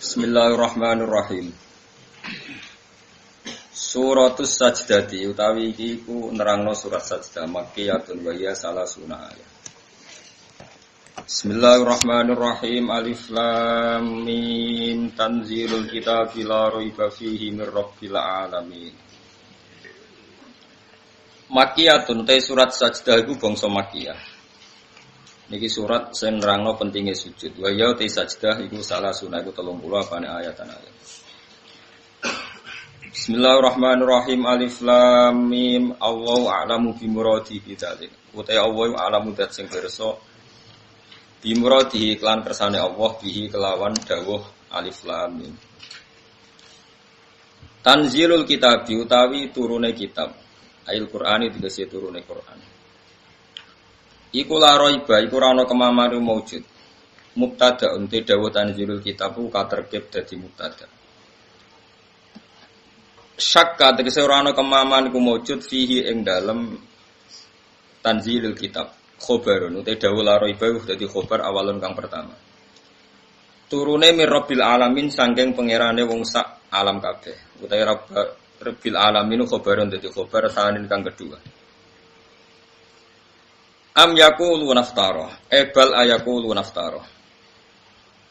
Bismillahirrahmanirrahim. Suratus Sajdati utawi iki iku nerangno surat Sajdah Makkiyatun wa hiya salasuna ayat. Bismillahirrahmanirrahim. Alif Lam Mim. Tanzilul kitabi la raiba fihi mir rabbil alamin. Makkiyatun te surat Sajdah iku bangsa Makkiyah. Niki surat sing nerangno pentinge sujud. Wa ya te sajdah iku salah sunah iku 30 apane ayatan ayat. Bismillahirrahmanirrahim. Alif Lam Mim. Allahu a'lamu bi muradi bi dzalik. Uta Allahu a'lamu dzat sing pirsa bi muradi iklan kersane Allah bihi kelawan dawuh Alif Lam Mim. Tanzilul kitab utawi turune kitab. Ayat Qur'ani tegese turune Qur'an. Iku la raiba iku ora ana kemamanu maujud. Mubtada unte dawuh tanzilul kitab ku katerkib dadi mubtada. Syakka tegese ora ana kemaman ku maujud fihi ing dalem tanzilul kitab. Khobarun unte dawuh la raiba dadi khobar awalun kang pertama. Turune mir rabbil alamin saking pangerane wong sak alam kabeh. Utahe rabbil alamin khobarun dadi khobar sanin kang kedua. Am yaqulu naftara bal ayaqulu naftara.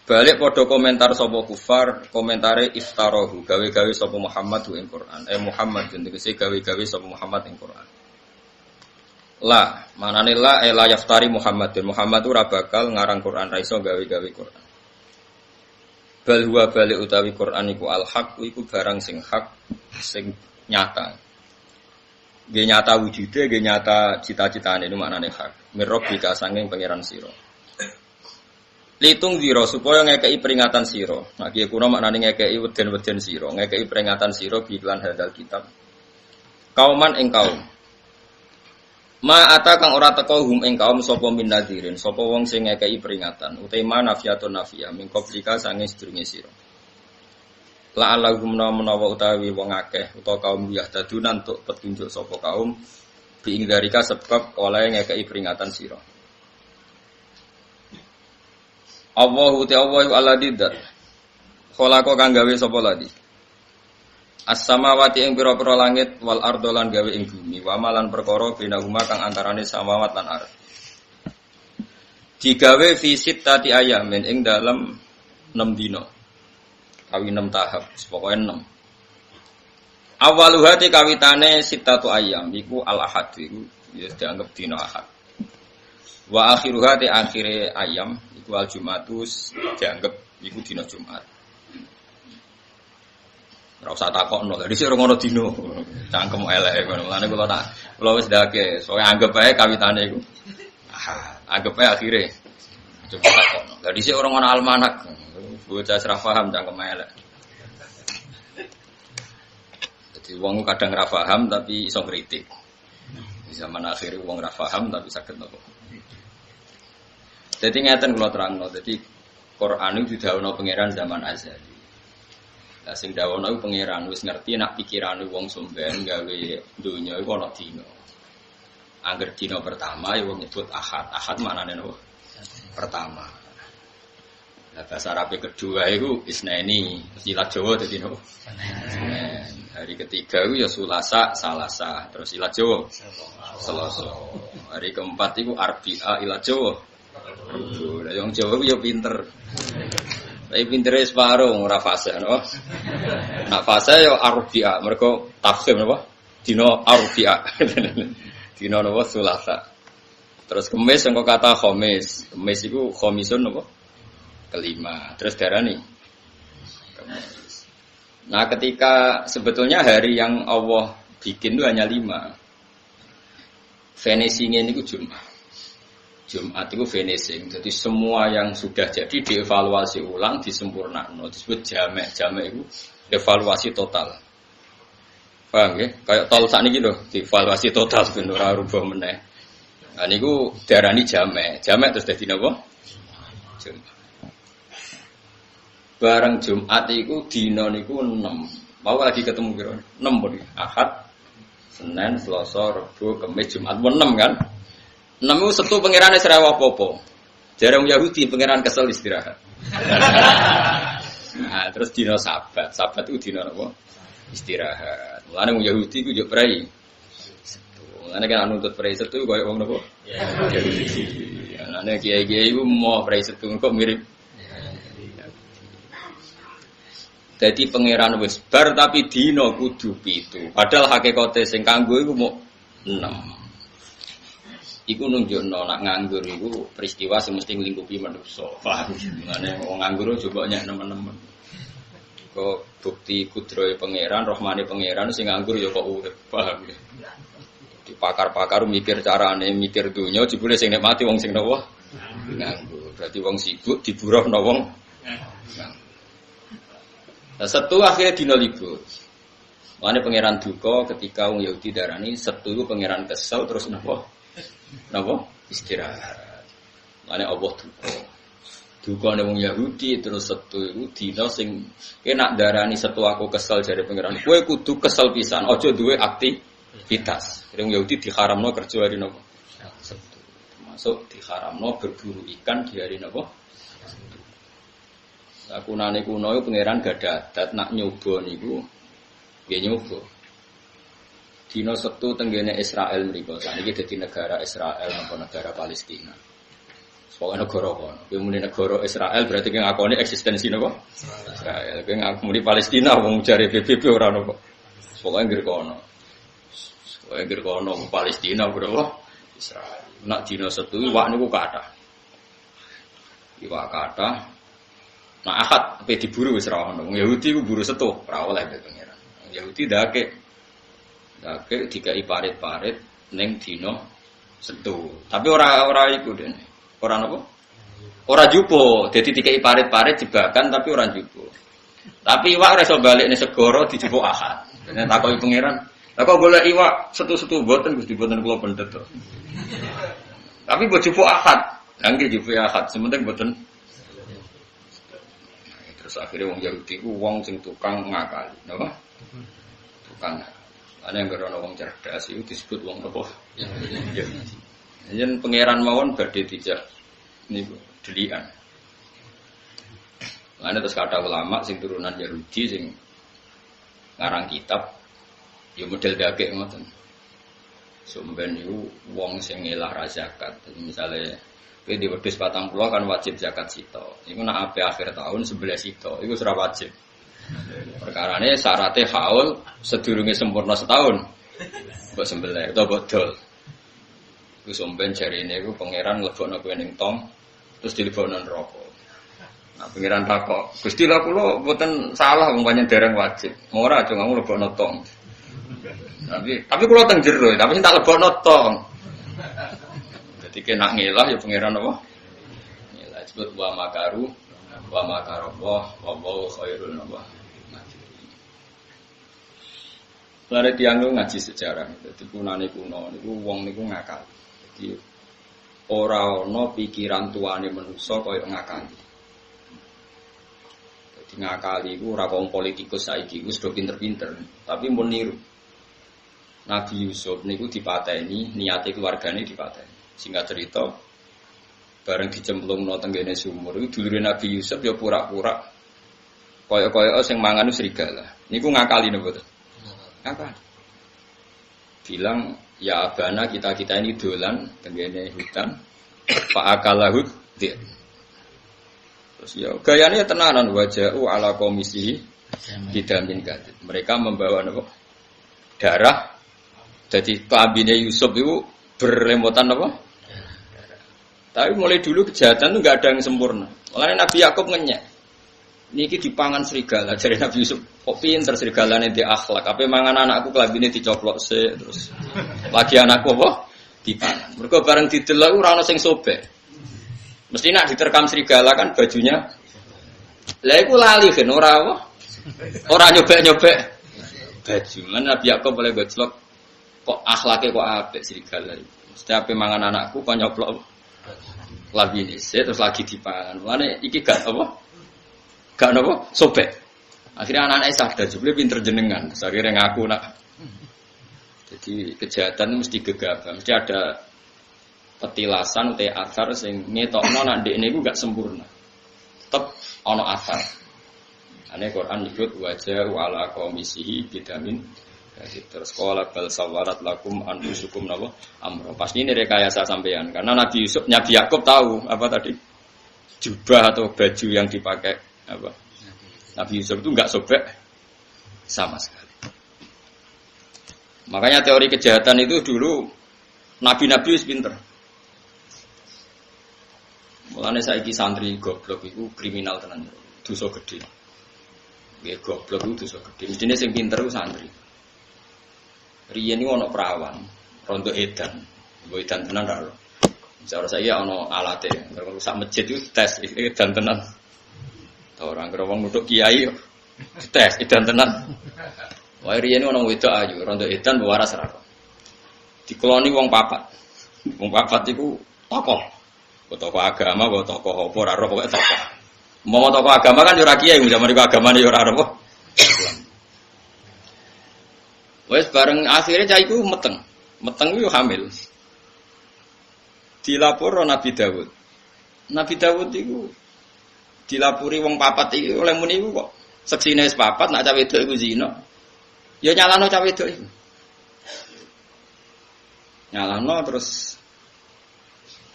Balik padha komentar sapa kufar, komentare iftarahu gawe-gawe sapa Muhammad ing Quran. Muhammad tegese gawe-gawe sapa Muhammad ing Quran. La, manane la la yaftari Muhammadun. Muhammad ora bakal ngarang Quran, ra iso gawe-gawe Quran. Bal huwa balik utawi Quran iku al-haq, iku barang sing hak, sing nyata. Nggih nyata wujude, nggih nyata cita-citane niku maknane hak. Mirrobbika sanging pangeran sira. Litung dira supaya ngekeki peringatan sira. Nah kiye kuna maknane ngekeki weden-weden sira, ngekeki peringatan sira biklan hadal kitab. Kauman ing kaum. Ma ata kang ora teka hum ing kaum sapa min nadirin, sapa wong sing ngekeki peringatan. Utema nafiyatun nafiyah min qablika sanging sedurunge sira. La alahum menawa utawi wong akeh utawa kaum yahdadunan untuk petunjuk sapa kaum biingdarika sebab oleh ngekeki peringatan sira. Allahu ta'ala alladzi dzat khalaqa kang gawe sapa ladi. As-samawati ing pira-pira langit wal ardo lan gawe ing bumi wa malan perkara binahuma kang antarane samawat lan ardh. Digawe fi sittati ayamin ing dalem 6 dina. Kawi 6 tahap, pokoknya 6. Awaluhati kawitane sittatu ayam, iku al-ahad, iku ya dianggap dina ahad. Wa akhiruhati akhire ayam, iku al-jumatus, dianggap iku dina Jumat. Ora usah takokno, lha dhisik ora ngono dina. Cangkem eleke ngono. Mulane kula wis ndake, soalé anggap ae kawitane iku. Anggap ae akhire. Coba takokno. Lha dhisik ora ngono almanak. Bocah ora paham cangkem elek. Jadi wong kadang ora paham tapi iso kritik. Di zaman akhir wong ora paham tapi saged nopo. Jadi ngeten kula terangno. Jadi Quran itu didhawuhna pangeran zaman azali. Lah sing dawuhna iku pangeran wis ngerti nek pikirane wong somben gawe donya iku ana dina. Angger dina pertama ya wong nyebut ahad. Ahad maknane nopo? Pertama. Nah, bahasa Arab kedua itu isnaini, ilat Jawa dadi nopo? Hari ketiga itu ya Sulasa, Salasa, terus ilat Jawa Selasa. Hari keempat itu Arbi'a ilat Jawa. Lah yang Jawa itu ya pinter. Tapi pintere separuh ora fasih no. Nak fasih ya Arbi'a, mergo tafsir napa? Dina Arbi'a. Dina napa Sulasa. Terus Kemis yang kata Khamis. Kemis itu khamisun napa? Kelima, terus darani. Nah, ketika sebetulnya hari yang Allah bikin itu hanya 5. Finishing ini itu Jumat. Jumat itu finishing. Jadi semua yang sudah jadi dievaluasi ulang, disempurnakan. Disebut jamek. Jamek itu evaluasi total. Paham ya? Kayak tol saat ini loh, dievaluasi total benar rubah meneh. Nah, ini darani jamek. Jamek terus jadi apa? Jumat. Bareng Jumat iku dina niku 6. Mau lagi ketemu kira 6 pun. Ahad, Senin, Selasa, Rabu, Kamis, Jumat 6 kan? 6 itu setu pangerane serewa apa-apa. Jarang Yahudi pangeran kesel istirahat. Nah, terus dino Sabat. Sabat itu dino apa? Istirahat. Mulane wong Yahudi ku yo prei. Mulane kan nuntut prei setu koyo wong napa? Yahudi. Mulane kiai-kiai ku mau prei setu kok mirip. Jadi pangeran wis bar tapi dino kudu 7. Padahal hakikate sing kanggo iku mok 6. Iku nunjukno nak nganggur iku peristiwa sing mesti nglingkupi manusa. Paham? Mulane wong nganggur coba nyek nemen-nemen. Kok bukti kudrohe pangeran, rahmane pangeran sing nganggur ya kok urip. Paham ya? Di pakar-pakar mikir carane, mikir donya jebule sing nikmati wong sing napa? Nganggur. Berarti wong sibuk diburuhno wong nganggur. Nah, Setu akhirnya dino libur. Makanya pangeran duka ketika wong Yahudi darani Setu itu pangeran kesel terus napa? Istirahat. Makanya Allah duka. Duka wong Yahudi terus Setu itu dino sing enak darani Setu aku kesel jare pangeran. Kowe kudu kesel pisan, aja duwe aktivitas. Wong Yahudi diharamno kerja hari napa? Setu. Termasuk diharamno berburu ikan di hari napa? Sakunane kuno iku pangeran gak ada adat nak nyoba niku nggih nyoba. Dina Setu tenggene Israel mriku. Saniki dadi negara Israel napa negara Palestina. Soale negara kono. Kuwi muni negara Israel berarti ki ngakoni eksistensi napa? Israel. Kuwi ngakoni Palestina wong jare PBB ora napa. Pokoke ngger kono. Pokoke ngger kono Palestina bro. Israel. Nak dina Setu iwak niku kathah. Iwak kathah. Nah Ahad apa diburu wis ra ono. Yahudi ku buru Setu, ora oleh pangeran. Yahudi dake dikai parit-parit ning dina Setu. Tapi ora iku dene. Ora napa? Ora jupo. Dadi dikai parit-parit jebakan tapi ora jupo. Tapi iwak ora iso balik ning segara dijupuk Ahad. Nek takoki pangeran, "Lah kok golek iwak Setu-setu mboten Gusti mboten kula pendet to." Tapi mbok jupuk Ahad. Lah nggih jupuk Ahad, sementing mboten. Terus akhirnya wong Yahudi ku wong sing tukang ngakali, napa? Tukang. Ana yang gerono wong cerdas itu disebut wong apa? Yahudi. Yen pangeran mawon badhe dijak niku delikan. Ana terus kata ulama sing turunan Yahudi sing ngarang kitab ya model dagek ngoten. Sumben niku wong sing ngelah ra zakat. Misale kowe di wedhus 40 kan wajib zakat sito. Iku nak ape akhir tahun 11 sito, iku ora wajib. Perkarane syaratnya haul sedurunge sempurna setahun. Mbok sembelih utawa bodol. Iku somben jarine iku pangeran lebokno kowe ning tong terus dilebokno neraka. Nah pangeran takok, "Gusti lha kula mboten salah wong pancen dereng wajib. Ora aja ngamu lebokno tong." Tapi kula teng jero, tapi sing tak lebokno tong. Dadi nak ngelah ya pangeran apa? Ngelah disebut wa makaru wa makarallah wa wallahu khairul nabah. Lare tiyang ngaji sejarah. Dadi kunane kuno niku wong niku ngakal. Dadi ora ana pikiran tuane manusa kaya ngakali. Dadi ngakali iku ora wong politikus saiki wis do pinter-pinter, tapi mun niru. Nabi Yusuf niku dipateni, niate keluargane dipateni. Singkat cerita, bareng dicemplungno tenggene sumur, itu dulure Nabi Yusuf ya pura-pura kaya-kaya sing mangan serigala. Niku ngakali napa to? Ngakali. Bilang, ya abana kita ini dolan tenggene hutan, Pak akalahud dia. Terus ya gayane tenanan waja'u ala komisi bidamin gadid. Mereka membawa napa? Darah. Jadi kelambine Yusuf itu berlemotan apa? Tapi mulai dulu kejahatan itu nggak ada yang sempurna. Makanya Nabi Yakub ngenyek. Niki dipangan serigala. Jadi Nabi Yusuf, kok pinter serigalane di akhlak. Apa mangan anakku kelambine dicoplok se terus. Lagi anakku apa? Dipangan. Mergo bareng didelok ora ana sing sobek. Mesti nak diterkam serigala kan bajunya. Lah iku lali kan ora apa? Ora nyobek-nyobek baju. Lan Nabi Yakub boleh gojlok kok akhlake kok apik serigala iki. Mesti ape mangan anakku kok nyoplok lagi ini, terus lagi dipangan. Mulane iki gak apa? Gak apa? Sobek. Akhirnya anak-anak sadar jebule pinter jenengan. Terus akhirnya ngaku nak. Jadi kejahatan mesti gegabah, mesti ada petilasan utai asar sing ngetokno nak ndekne iku gak sempurna. Tetep ana asar. Ane Quran nyebut wajah wala komisihi bidamin. Terus sekolah bal sawarat lakum anfusukum napa amro. Pasti ini rekayasa sampean karena Nabi Yusuf, Nabi Yakub tahu apa tadi jubah atau baju yang dipakai apa Nabi Yusuf itu enggak sobek sama sekali. Makanya teori kejahatan itu dulu nabi-nabi wis pinter. Mulane saiki santri goblok itu kriminal tenan. Dosa gede. Nggih goblok itu dosa gede. Mestine sing pinter ku santri. Riyen iki ana perawan, rondo edan. Mbok edan tenan ra. Cara saya ana alate. Kalau sak masjid itu tes edan tenan. Ta ora ngira wong nuthuk kiai tes edan tenan. Wae riyen ana wedok ayu, rondo edan waras ra. Dikeloni wong papat. Wong papat iku tokoh. Tokoh agama, tokoh apa ora ora pokoke tokoh. Mau tokoh agama kan yo ora kiai, zaman iku agamane yo ora apa. Wes bareng akhirnya cah iku meteng. Meteng iku hamil. Dilapor Nabi Dawud. Nabi Dawud iku dilapuri wong papat iki oleh muni iku kok seksine wis papat nak cah wedok iku zina. Ya nyalano cah wedok iku. Nyalano terus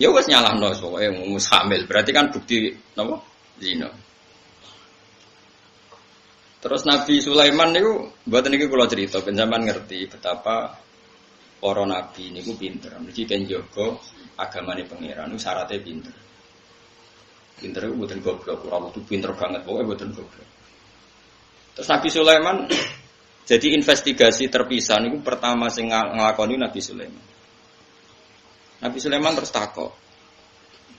ya wis nyalano pokoke wis hamil. Berarti kan bukti napa? Zina. Terus Nabi Sulaiman niku mboten niki kula cerita ben sampean ngerti betapa para nabi niku pinter. Mesti ben jaga agamane pangeran niku syaratnya pinter. Pinter iku mboten goblok, ora kudu pinter banget, pokoke mboten goblok. Terus Nabi Sulaiman jadi investigasi terpisah niku pertama sing nglakoni Nabi Sulaiman. Nabi Sulaiman terus takok.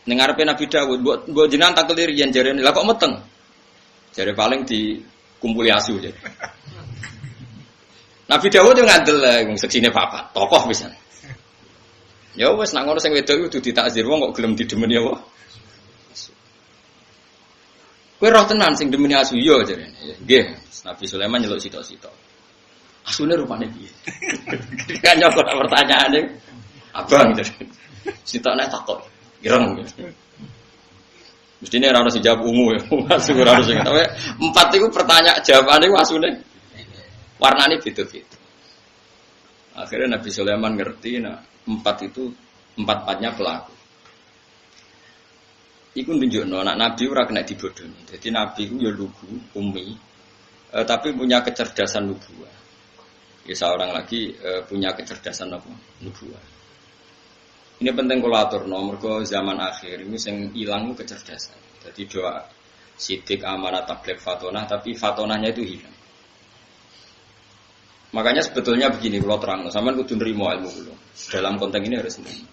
Ning ngarepe Nabi Dawud, mbok jenengan taklir yen jarene lha kok meteng. Jare paling dikumpuli asu aja. Nabi Dawud yo ngandel wong seksine papat, tokoh pisan. Ya wis nak ngono sing wedok kudu ditakzir wong kok gelem didemeni apa. Kowe roh tenan sing demeni asu yo jarene. Nggih, Nabi Sulaiman nyeluk sitok-sitok. Asune rupane piye? Kan nyokot pertanyaane. Abang gitu. Sitok nek takok. Ireng. Mestine ora ono sing jawab ungu ya. Asu ora ono sing. Tapi empat iku pertanyaan jawabane ku asune warnane beda-beda. Akhirnya Nabi Sulaiman ngerti nah empat itu empat-empatnya pelaku. Iku nunjukno anak Nabi ora kena dibodohi. Jadi Nabi ku ya lugu, umi, tapi punya kecerdasan nubuwah. Ya seorang lagi punya kecerdasan apa? Nubuwah. Ini penting kula aturno mergo zaman akhir ini sing ilang kecerdasan. Jadi doa sidik amanah tabligh fatonah tapi fatonahnya itu hilang. Makanya sebetulnya begini kula terangno, sampean kudu nrimo ilmu kula. Dalam konteks ini harus nrimo.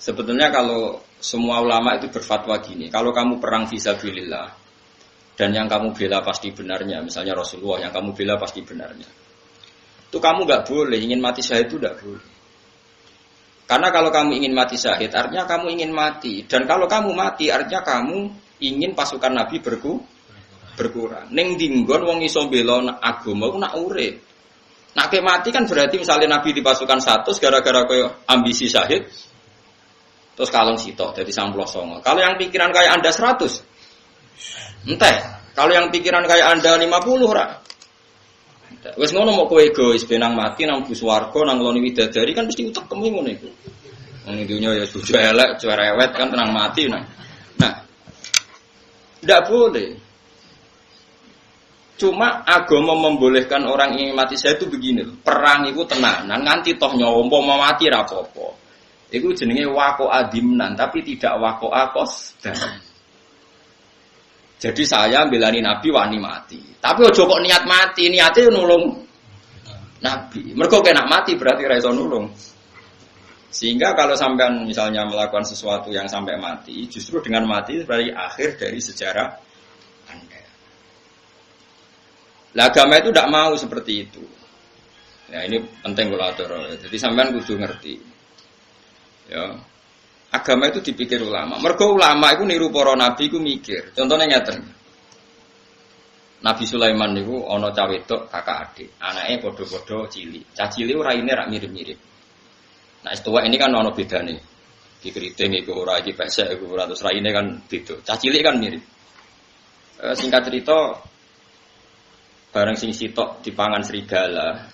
Sebetulnya kalau semua ulama itu berfatwa gini, kalau kamu perang fisabilillah dan yang kamu bela pasti benarnya, misalnya Rasulullah yang kamu bela pasti benarnya. Itu kamu enggak boleh ingin mati syahid itu enggak boleh. Karena kalau kamu ingin mati syahid, artinya kamu ingin mati. Dan kalau kamu mati, artinya kamu ingin pasukan Nabi berkurang. Ning dinggon wong iso bela agama ku nak urip. Nak ke mati kan berarti misalnya Nabi di pasukan 100 gara-gara koyo ambisi syahid. Terus kalong sitok jadi 99. Kalau yang pikiran kayak Anda 100. Entah. Kalau yang pikiran kayak Anda 50 ora. Wes ngono mau kowe egois benang mati nang bus warga nang loni widadari kan mesti utek kemi ngono iku. Wong dunya ya sudah elek, cerewet kan tenang mati nah. Nah. Ndak boleh. Cuma agama membolehkan orang ingin mati saya itu begini loh. Perang itu tenanan nganti toh nyawa mau mati ra apa-apa. Iku jenenge waqo adimnan tapi tidak waqo akos. Jadi saya belani Nabi wani mati. Tapi ojo kok niat mati, niate nulung Nabi. Mergo kena mati berarti ra iso nulung. Sehingga kalau sampean misalnya melakukan sesuatu yang sampai mati, justru dengan mati berarti akhir dari sejarah Anda. Lah agama itu tidak mau seperti itu. Ya ini penting kula atur. Jadi sampean kudu ngerti. Ya. Agama itu dipikir ulama. Mergo ulama itu niru para nabi itu mikir. Contohnya ngeten. Nabi Sulaiman niku ana cah wedok kakak adik. Anake padha-padha cilik. Cah cilik raine rak mirip-mirip. Nah, istuwa ini kan ana bedane. Iki kriting iku ora iki pesek iku ora terus raine kan beda. Cah cilik kan mirip. Singkat cerita bareng sing sitok dipangan serigala.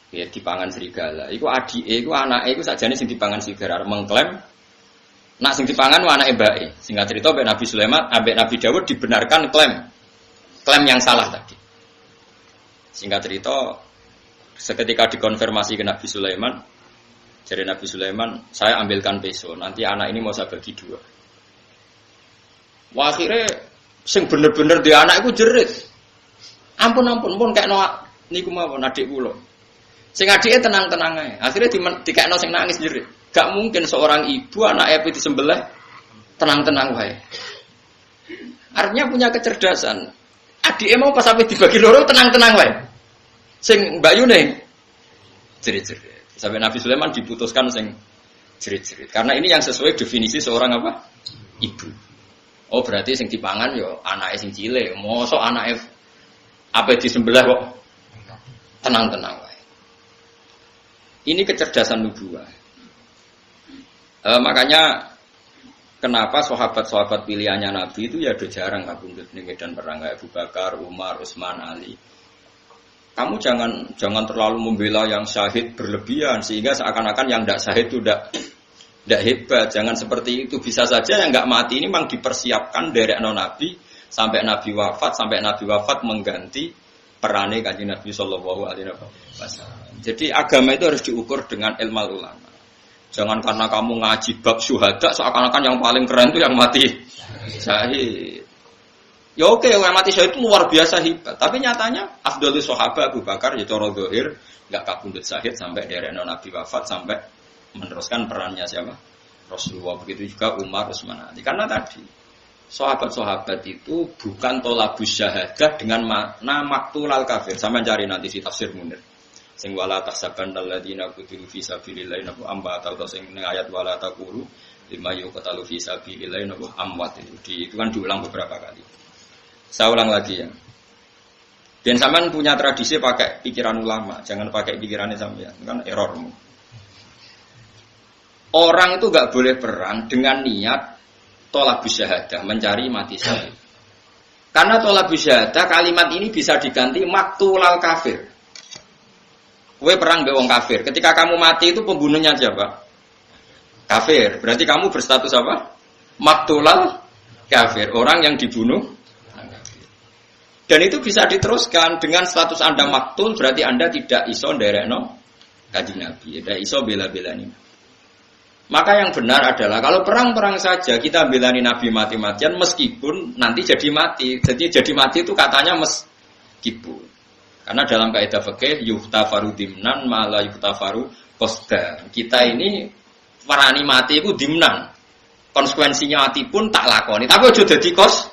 Ya dipangan serigala. Iku adike, iku anake iku sakjane sing dipangan serigala mengklaim nak sing dipangan ku anake mbake. Singkat cerita ambek Nabi Sulaiman, ambek Nabi Dawud dibenarkan klaim yang salah tadi. Singkat cerita seketika dikonfirmasi ke Nabi Sulaiman, jadi Nabi Sulaiman, saya ambilkan peso, nanti anak ini mau saya bagi 2. Wah, akhirnya sing bener-bener di anak iku jerit. Ampun pun kayak niku mawon adik kula. Sing adike tenang-tenang ae. Akhire dikekno sing nangis jerit. Gak mungkin seorang ibu anake disembelih tenang-tenang wae. Artinya punya kecerdasan. Adike mau pas sampe dibagi loro tenang-tenang wae. Sing Mbak Yune jerit-jerit. Sampai Nabi Sulaiman diputuskan sing jerit-jerit. Karena ini yang sesuai definisi seorang apa? Ibu. Oh berarti sing dipangan yo anake sing cilik. Mosok anake apa disembelih kok tenang-tenang wae. Ini kecerdasan nubuwah. Makanya kenapa sahabat-sahabat pilihannya Nabi itu ya udah jarang kabundut ning medan perang kayak Abu Bakar, Umar, Utsman, Ali. Kamu jangan terlalu membela yang syahid berlebihan sehingga seakan-akan yang tidak syahid itu tidak hebat. Jangan seperti itu. Bisa saja yang nggak mati ini memang dipersiapkan dari Nabi sampai Nabi wafat mengganti perane Kanjeng Nabi sallallahu alaihi wasallam. Jadi agama itu harus diukur dengan ilmu ulama. Jangan karena kamu ngaji bab syuhada seakan-akan yang paling keren itu yang mati syahid. Ya oke, yang mati syahid itu luar biasa hebat. Tapi nyatanya afdhalus sahabat Abu Bakar ya cara zahir enggak kabundut syahid sampai dari Nabi wafat sampai meneruskan perannya siapa? Rasulullah. Begitu juga Umar, Utsman, Ali. Karena tadi sahabat-sahabat itu bukan tolabus syahadah dengan makna maktulal kafir. Sama cari nanti di tafsir Munir. Sing wala tahsaban alladziina qutilu fi sabilillahi nabu amba atau sing ning ayat wala taqulu lima yuqtalu fi sabilillahi nabu amwat itu kan diulang beberapa kali. Saya ulang lagi ya. Dan sampean punya tradisi pakai pikiran ulama, jangan pakai pikirannya sampean, kan errormu. Orang itu enggak boleh perang dengan niat tolabus syahadah, mencari mati syahid. Karena tolabus syahadah kalimat ini bisa diganti maktulal kafir. Kowe perang mbek wong kafir. Ketika kamu mati itu pembunuhnya siapa? Kafir. Berarti kamu berstatus apa? Maktulal kafir. Orang yang dibunuh. Dan itu bisa diteruskan dengan status Anda maktul berarti Anda tidak iso nderekno Kanjeng Nabi. Tidak iso bela-belani. Maka yang benar adalah kalau perang-perang saja kita belani Nabi mati-matian meskipun nanti jadi mati. Jadi mati itu katanya meskipun. Karena dalam kaidah fikih yuhtafaru dimnan mala yuhtafaru qasda. Kita ini warani mati itu dimnan. Konsekuensinya mati pun tak lakoni. Tapi aja dadi kos.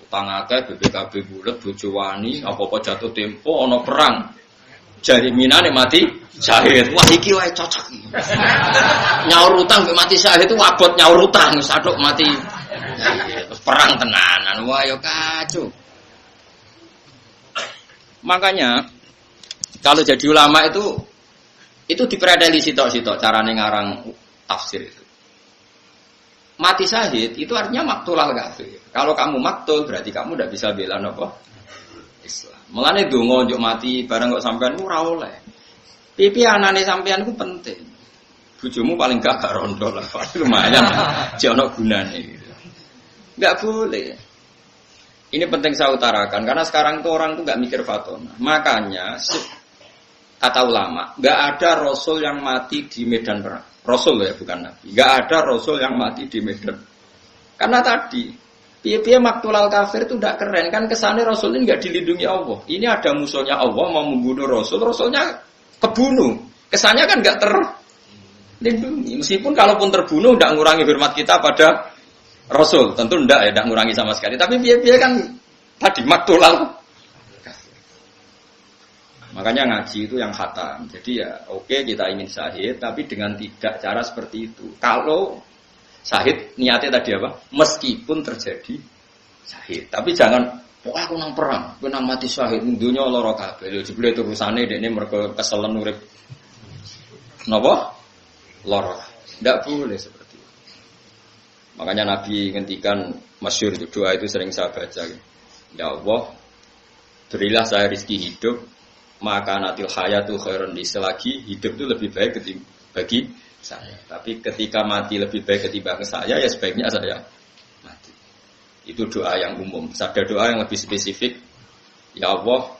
Utang akeh BPKB bulet bojo wani apa-apa jatuh tempo ana perang. Jaminane mati syahid. Wah iki wae cocok. Nyaur utang mbek mati syahid itu abot nyaur utang wis atuk mati. Perang tenanan. Wah yo kacau. Makanya kalau jadi ulama itu dipredeli sitok-sitok carane ngarang tafsir itu. Mati syahid itu artinya maktulal kafir. Kalau kamu maktul berarti kamu tidak bisa bela apa? Islam. Mulane donga njuk mati bareng kok sampean ora oleh. Pipi anane sampean ku penting. Bojomu paling gak rondo lah, lumayan. Jek ono gunane gitu. Enggak boleh. Ini penting saya utarakan karena sekarang itu orang itu nggak mikir fatona. Makanya kata ulama, nggak ada rasul yang mati di medan perang. Rasul ya bukan nabi. Nggak ada rasul yang mati di medan. Karena tadi piye-piye maktulal kafir itu tidak keren kan kesannya rasul ini nggak dilindungi Allah. Ini ada musuhnya Allah mau membunuh rasul, rasulnya kebunuh. Kesannya kan nggak terlindungi. Meskipun kalaupun terbunuh tidak mengurangi hormat kita pada Rasul, tentu tidak ya, tidak mengurangi sama sekali. Tapi biar kan tadi maktulal. Makanya ngaji itu yang khatam. Jadi ya oke kita ingin syahid, tapi dengan tidak cara seperti itu. Kalau syahid niatnya tadi apa? Meskipun terjadi syahid. Tapi jangan, pokoknya aku nang perang, aku nang mati syahid. Dunia loro kabeh. Jebule itu urusane dekne mergo keselen urip. Napa? Loro. Tidak boleh seperti itu. Makanya Nabi ngendikan masyhur itu doa itu sering saya baca. Ya Allah, Berilah saya rezeki hidup, maka natil hayatu khairun li, selagi hidup itu lebih baik bagi saya. Tapi ketika mati lebih baik ketimbang saya, ya sebaiknya saya mati. Itu doa yang umum. Ada doa yang lebih spesifik. Ya Allah,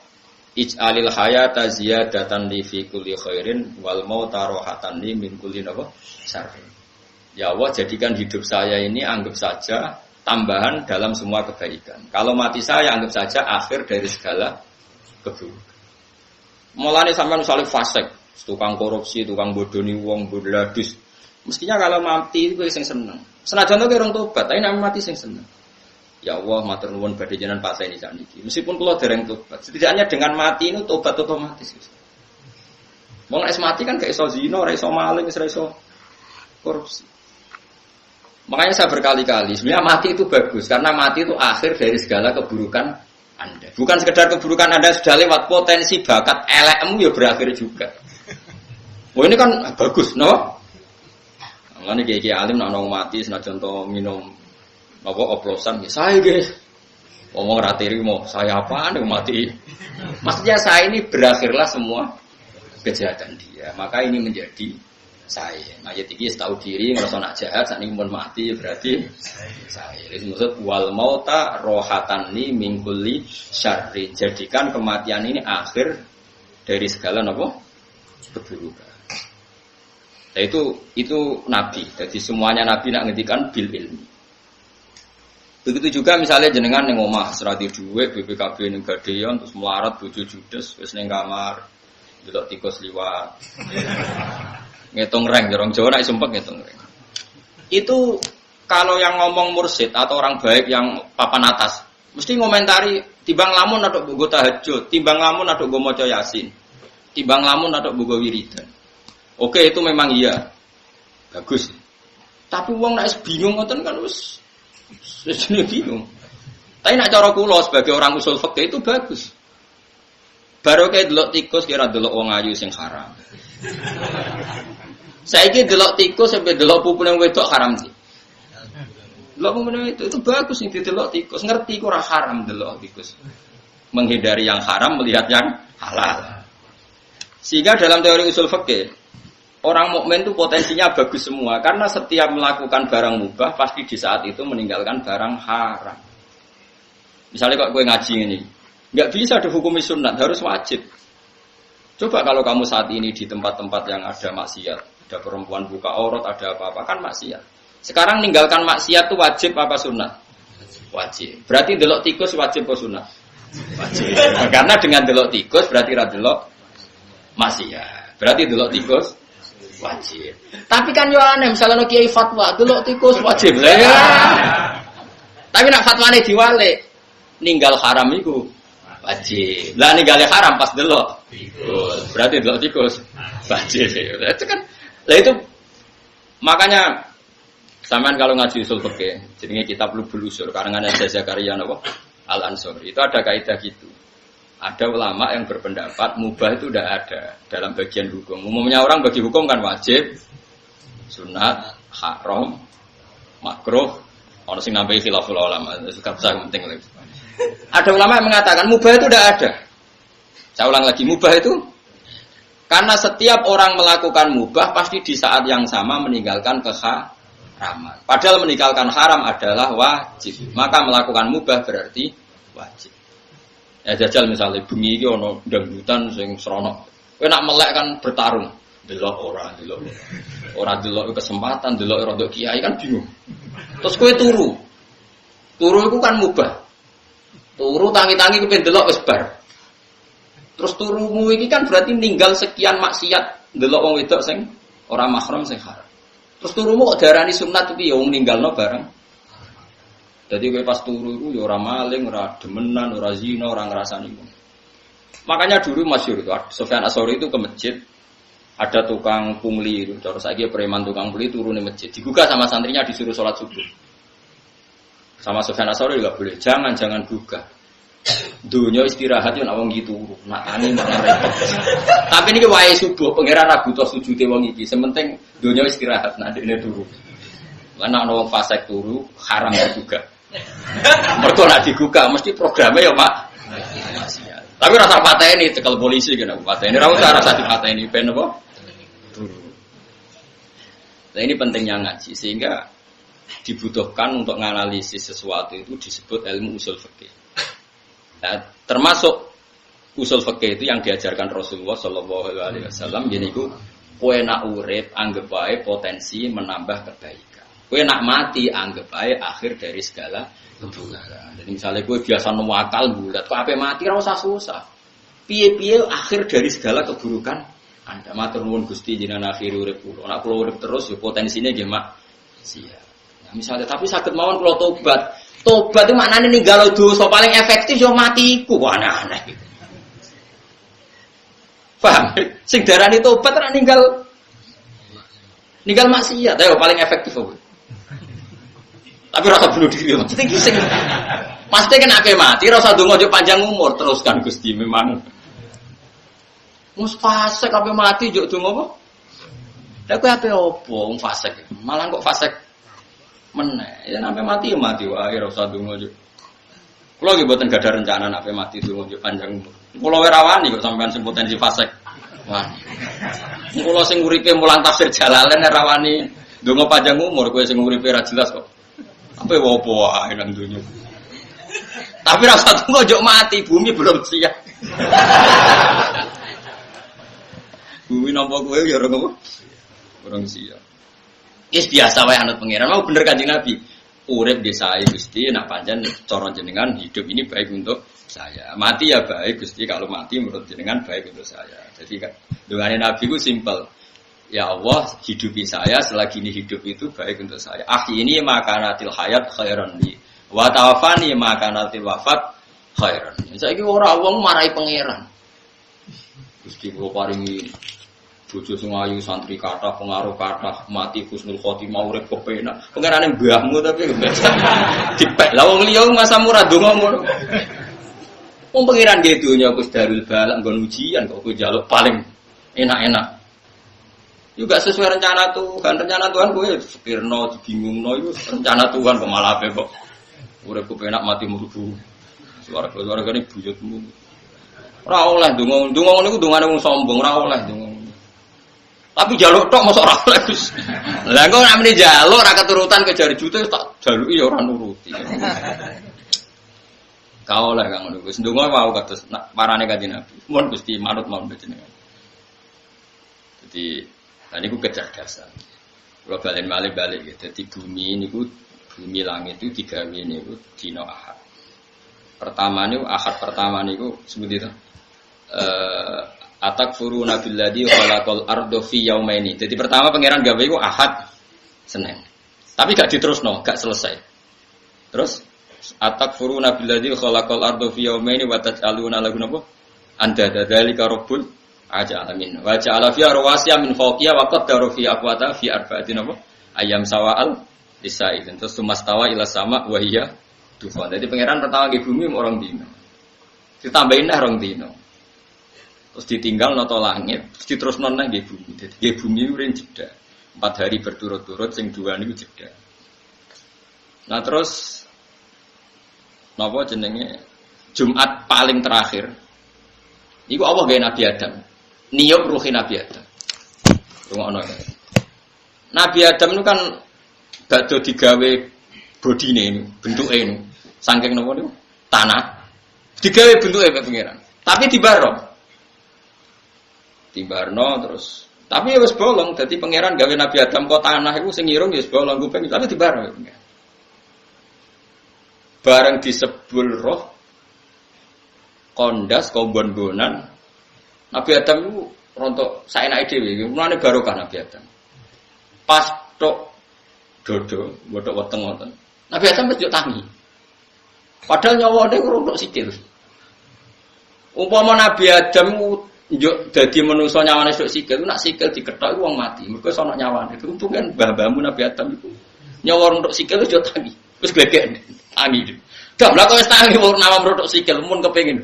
ij'alil hayata ziyadatan li fi kulli khairin wal mauta rohatan li min kulli syarrin. Ya Allah, jadikan hidup saya ini anggap saja tambahan dalam semua kebaikan. Kalau mati saya anggap saja akhir dari segala keburukan. Mulane sampean misalnya fasik, tukang korupsi, tukang bodoni wong, bodladus. Mestinya kalau mati itu sing seneng. Senajan to orang tobat, tapi nek mati sing seneng. Ya Allah, matur nuwun badhe jenengan pateni sakniki. Meskipun kula dereng tobat, setidaknya dengan mati ini tobat otomatis. Wong nek mati kan gak iso zina, ora iso maling, ora iso korupsi. Makanya saya berkali-kali, sebenarnya mati itu bagus karena mati itu akhir dari segala keburukan Anda. Bukan sekedar keburukan Anda sudah lewat, potensi bakat elekmu ya berakhir juga. Oh ini kan bagus, no? Makanya kayak alim nak nong mati, senajan to minum apa oplosan, ya saya guys, ngomong ratiri mau saya apa nih mati? Maksudnya saya ini berakhirlah semua kejahatan dia. Maka ini menjadi saya. Ayat ini tahu diri ngerasa nak jahat, saat ini pun mati berarti saya. Itu maksud wal mauta rohatan li min kulli syarri. Jadikan kematian ini akhir dari segala keburukan. Nah, itu nabi. Jadi semuanya nabi nak ngendikan bil ilmi. Begitu juga misalnya jenengan ning omah serati dhuwit BPKB ning gadeyan terus melarat bojo judes wis ning kamar delok tikus liwat. Ngitung reng, orang Jawa nak sumpek ngitung reng. Itu kalau yang ngomong mursyid atau orang baik yang papan atas, mesti ngomentari timbang lamun atau bogo tahajud, timbang lamun atau bogo maca yasin, timbang lamun atau bogo wiridan. Oke, itu memang iya, bagus. Tapi wong nak bingung ngoten kan wis bingung. Tapi nak cara kula sebagai orang usul fikih itu bagus. Baru kayak delok tikus kira delok wong ayu sing haram. Saiki delok tikus sampai delok pupune wedok haram sih. Delok pupune itu bagus nih delok tikus, ngerti kok ora haram delok tikus. Menghindari yang haram melihat yang halal. Sehingga dalam teori usul fikih, orang mukmin itu potensinya bagus semua karena setiap melakukan barang mubah pasti di saat itu meninggalkan barang haram. Misalnya kok gue ngaji ini, nggak bisa dihukumi sunat, harus wajib. Coba kalau kamu saat ini di tempat-tempat yang ada maksiat, ada perempuan buka aurat, ada apa-apa, kan maksiat. Sekarang ninggalkan maksiat itu wajib apa sunat? Wajib. Berarti delok tikus wajib apa sunat? Wajib. Karena dengan delok tikus berarti ra delok maksiat. Berarti delok tikus wajib. Tapi kan yo aneh, misalnya no kiai fatwa delok tikus wajib. Ya. Tapi nak fatwane diwalik, ninggal haram iku wajib. Lah ninggal haram pas delok tikus. Berarti delok tikus wajib. Itu kan lah itu makanya sampean kalau ngaji usul fikih, jenenge kitab Lubul Usul karangan Zakaria napa Al-Ansori. Itu ada kaidah gitu. Ada ulama yang berpendapat mubah itu tidak ada dalam bagian hukum. Umumnya orang bagi hukum kan wajib, sunat, haram, makruh, ono sing nambahi khilaful ulama. Itu penting lagi. Ada ulama yang mengatakan mubah itu tidak ada. Saya ulang lagi, mubah itu karena setiap orang melakukan mubah pasti di saat yang sama meninggalkan keharaman. Padahal meninggalkan haram adalah wajib. Maka melakukan mubah berarti wajib. Ya jajal misalnya bengi iki ana dangdutan sing serono. Kowe nak melek kan bertarung. Delok ora, delok. Ora delok kesempatan, delok rodok kiai kan bingung. Terus kowe turu. Turu iku kan mubah. Turu tangi-tangi kepen delok wis bar. Terus turumu iki kan berarti ninggal sekian maksiat ndelok wong wedok sing ora mahram sing haram. Terus turumu kok diarani sunat piye wong ninggalno bareng. Jadi kowe pas turu iku ya ora maling, ora demenan, ora zina, ora ngrasani. Makanya dulu masyhur itu Sufyan Ats-Tsauri itu ke masjid ada tukang pungli itu. Terus saiki preman tukang pungli turun di masjid. Digugah sama santrinya disuruh sholat subuh. Sama Sufyan Ats-Tsauri enggak boleh. Jangan gugah. Dunia istirahat yo nek wong iki turu, nak ane malah repot. Tapi niki wae subuh, pangeran ra butuh sujute wong iki, sementing dunia istirahat nek dekne turu. Lan nek wong fasik turu, haram juga. Mergo nek digugah mesti programe yo, Pak. Tapi rasa pateni cekel polisi kena pateni. Ra usah rasa dipateni ben apa? Turu. Nah ini pentingnya ngaji sehingga dibutuhkan untuk menganalisis sesuatu itu disebut ilmu usul fikih. Nah, termasuk usul fikih itu yang diajarkan Rasulullah Shallallahu Alaihi Wasallam. Jadi itu kowe nak urip anggap bae potensi menambah kebaikan. Kowe nak mati anggap bae akhir dari segala keburukan. Jadi misalnya kowe biasa nuwakal bulat, kok ape mati ra usah susah. Piye-piye akhir dari segala keburukan. Anda matur nuwun Gusti jenengan akhir urip kula. Nek kula urip terus ya potensine nggih maksiat. Nah, misalnya tapi saged mawon kula tobat. Tobat itu maknane ninggal dosa paling efektif yo matiku. Kok aneh-aneh gitu. Paham? Sing darani tobat ora ninggal maksiat, ayo paling efektif apa? Tapi rasa bunuh diri maksudnya iki sing pasti kan ape mati rasa donga yo panjang umur teruskan Gusti memang. Mus fasik ape mati yo donga apa? Lah kowe ape opo wong fasik? Malah kok fasik meneh. Ya sampe mati ya mati wae ora usah donga yo. Kula nggih mboten gadah rencana ape mati donga yo panjang umur. Kula ora wani kok sampean sing potensi fasik. Wani. Kula sing uripe mulang tafsir Jalalain ora wani donga panjang umur, kowe sing uripe ora jelas kok. Apa wopo wae nang dunya. Tapi rasa donga yo mati, bumi belum siap. Bumi nampa kowe ya ora ngopo. Kurang siap. Is biasa wae anut pangeran. Mau bener Kanjeng Nabi. Urip di saya Gusti, nak pancen cara jenengan hidup ini baik untuk saya. Mati ya baik Gusti, kalau mati menurut jenengan baik untuk saya. Jadi kan dongane Nabi ku simpel. Ya Allah, hidupi saya selagi ini hidup itu baik untuk saya. Ini makanatil hayat khairan li. Wa tawaffani makanatil wafat khairan. Saiki ora wong marahi pangeran. Gusti kula paringi bojo sing ayu santri kathah pengaruh kathah mati husnul khotimah urip kepenak pengerane mbahmu tapi dipek la wong liya masa murah donga ngono wong pengiran ge donya Gus Darul Balak nggon ujian kok kowe njaluk paling enak-enak juga sesuai rencana Tuhan kowe pikirno dibingungno iku rencana Tuhan kok malah ape kok urip kepenak mati murbu suara-suarane buyutmu ora oleh donga ngono iku dongane wong sombong ora oleh donga. Tapi jaluk tok mosok ora oleh Gus. Lah engko nek meni jaluk ora keturutan kejar jute tak jaluki ya ora nuruti. Ka oleh kang ngono Gus. Ndonga wae kados parane Kanjeng Nabi. Mun Gusti manut mawon jenengan. Jadi niku kecerdasan. Kula balik ya. Dadi bumi langit itu digawe niku dina Ahad. Pertama niku sebut itu atakfuruna billadzi khalaqal arda fi yaumaini. Jadi pertama pangeran gawe iku Ahad Senin. Tapi gak diterusno, gak selesai. Terus atakfuruna billadzi khalaqal arda fi yaumaini wa taj'aluna lahu napa? Anda dzalika rabbul alamin. Wa ja'ala fiha rawasiya min fawqiha wa qaddara fi aqwata fi arba'atin napa? Ayam sawa'al lisailin. Terus sumastawa ila sama wa hiya dufan. Jadi pangeran pertama ke bumi orang dino. Ditambahin dah orang dino. Terus ditinggal noto langit, terus nonang di bumi. Jadi di bumi urin jeda. 4 hari berturut-turut, sing 2 niku jeda. Nah terus, napa jenenge Jumat paling terakhir. Iku Allah gawe Nabi Adam. Niup ruhi Nabi Adam. Rungokno ya. Nabi Adam itu kan badhe digawe bodine, bentuke ini. Saking napa niku? Tanah. Digawe bentuke Pak Pangeran. Tapi dibarok. Tibarno terus tapi ya wis bolong dadi pangeran gawe Nabi Adam kok tanah iku sing irung ya wis bolong kuping tapi tibarno bareng disebul roh kondas kombon-bonan Nabi Adam iku rontok saenake dhewe mulane barokah Nabi Adam pas tok dodo botok weteng wonten Nabi Adam wis yo tangi padahal nyawane ku rontok sikil umpama Nabi Adam njuk dadi manungsa nyawane sok sikil nak sikil dikethok iku wong mati mergo sono nyawane itu untung kan mbah-mbahmu Nabi Adam iku nyawa untuk sikil wis tangi wis glegek tangi dah lha kok wis tangi wong nama rodok sikil mun kepengin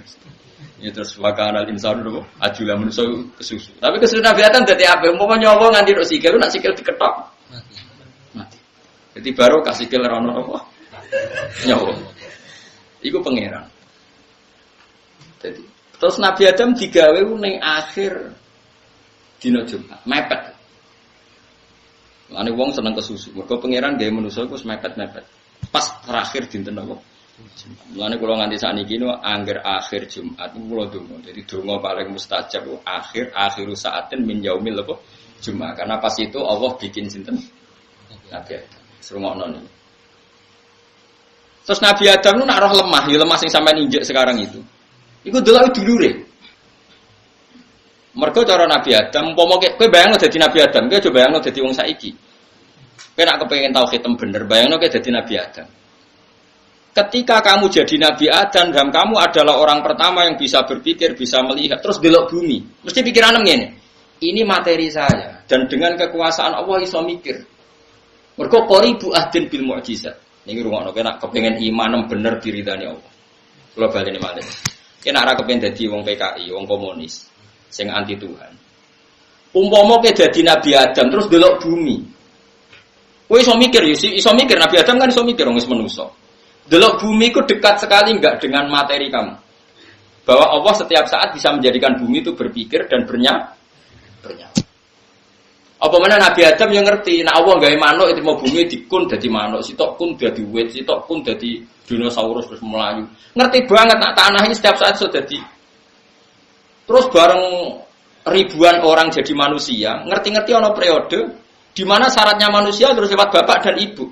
ya terus wakanal insan lho ajula manungsa kesusu tapi kesusu Nabi Adam dadi ape umpama nyawa nganti tok sikil nak sikil dikethok mati jadi baru kasih sikil ora ono apa nyawa iku pangeran jadi Terus Nabi Adam digawe ning akhir dina Jumat, mepet. Lane wong seneng kesusu. Mergo pangeran gawe manusa iku wis mepet-mepet. Pas terakhir dinten apa? Mulane kula nganti sakniki niku angger akhir Jumat kula donga. Jadi donga paling mustajab akhiru saatin min yaumil apa? Jumat. Karena pas itu Allah bikin sinten? Nabi Adam. Serungokno niku. Terus Nabi Adam itu nak roh lemah, ya lemah sing sampean injek sekarang itu. Iku delok dulure. Mergo cara Nabi Adam, umpama kowe bayangno dadi Nabi Adam, kowe coba bayangno dadi wong saiki. Kowe nak kepengin tauhid bener, bayangno kowe dadi Nabi Adam. Ketika kamu jadi Nabi Adam dan kamu adalah orang pertama yang bisa berpikir, bisa melihat, terus delok bumi. Mesti pikiranmu ngene. Ini materi saya dan dengan kekuasaan Allah iso mikir. Mergo qoribu ahdin bil mu'jizat. Niki rungokno kowe nak kepengin iman bener diridani Allah. Kula baleni malih. Kowe nak ora kepengin dadi wong PKI, wong komunis sing anti Tuhan. Umpama kowe dadi Nabi Adam terus delok bumi. Kowe iso mikir ya, iso mikir Nabi Adam kan iso mikir wong wis manusa. Delok bumi itu dekat sekali enggak dengan materi kamu. Bahwa Allah setiap saat bisa menjadikan bumi itu berpikir dan bernyawa. Apa mana Nabi Adam yang ngerti, nah Allah gawe manuk itu mau bumi dikun dadi manuk, sitok kun dadi wit, sitok kun dadi dinosaurus terus melayu. Ngerti banget nak tanah ini setiap saat sudah jadi. Terus bareng ribuan orang jadi manusia, ngerti-ngerti ana periode di mana syaratnya manusia terus lewat bapak dan ibu.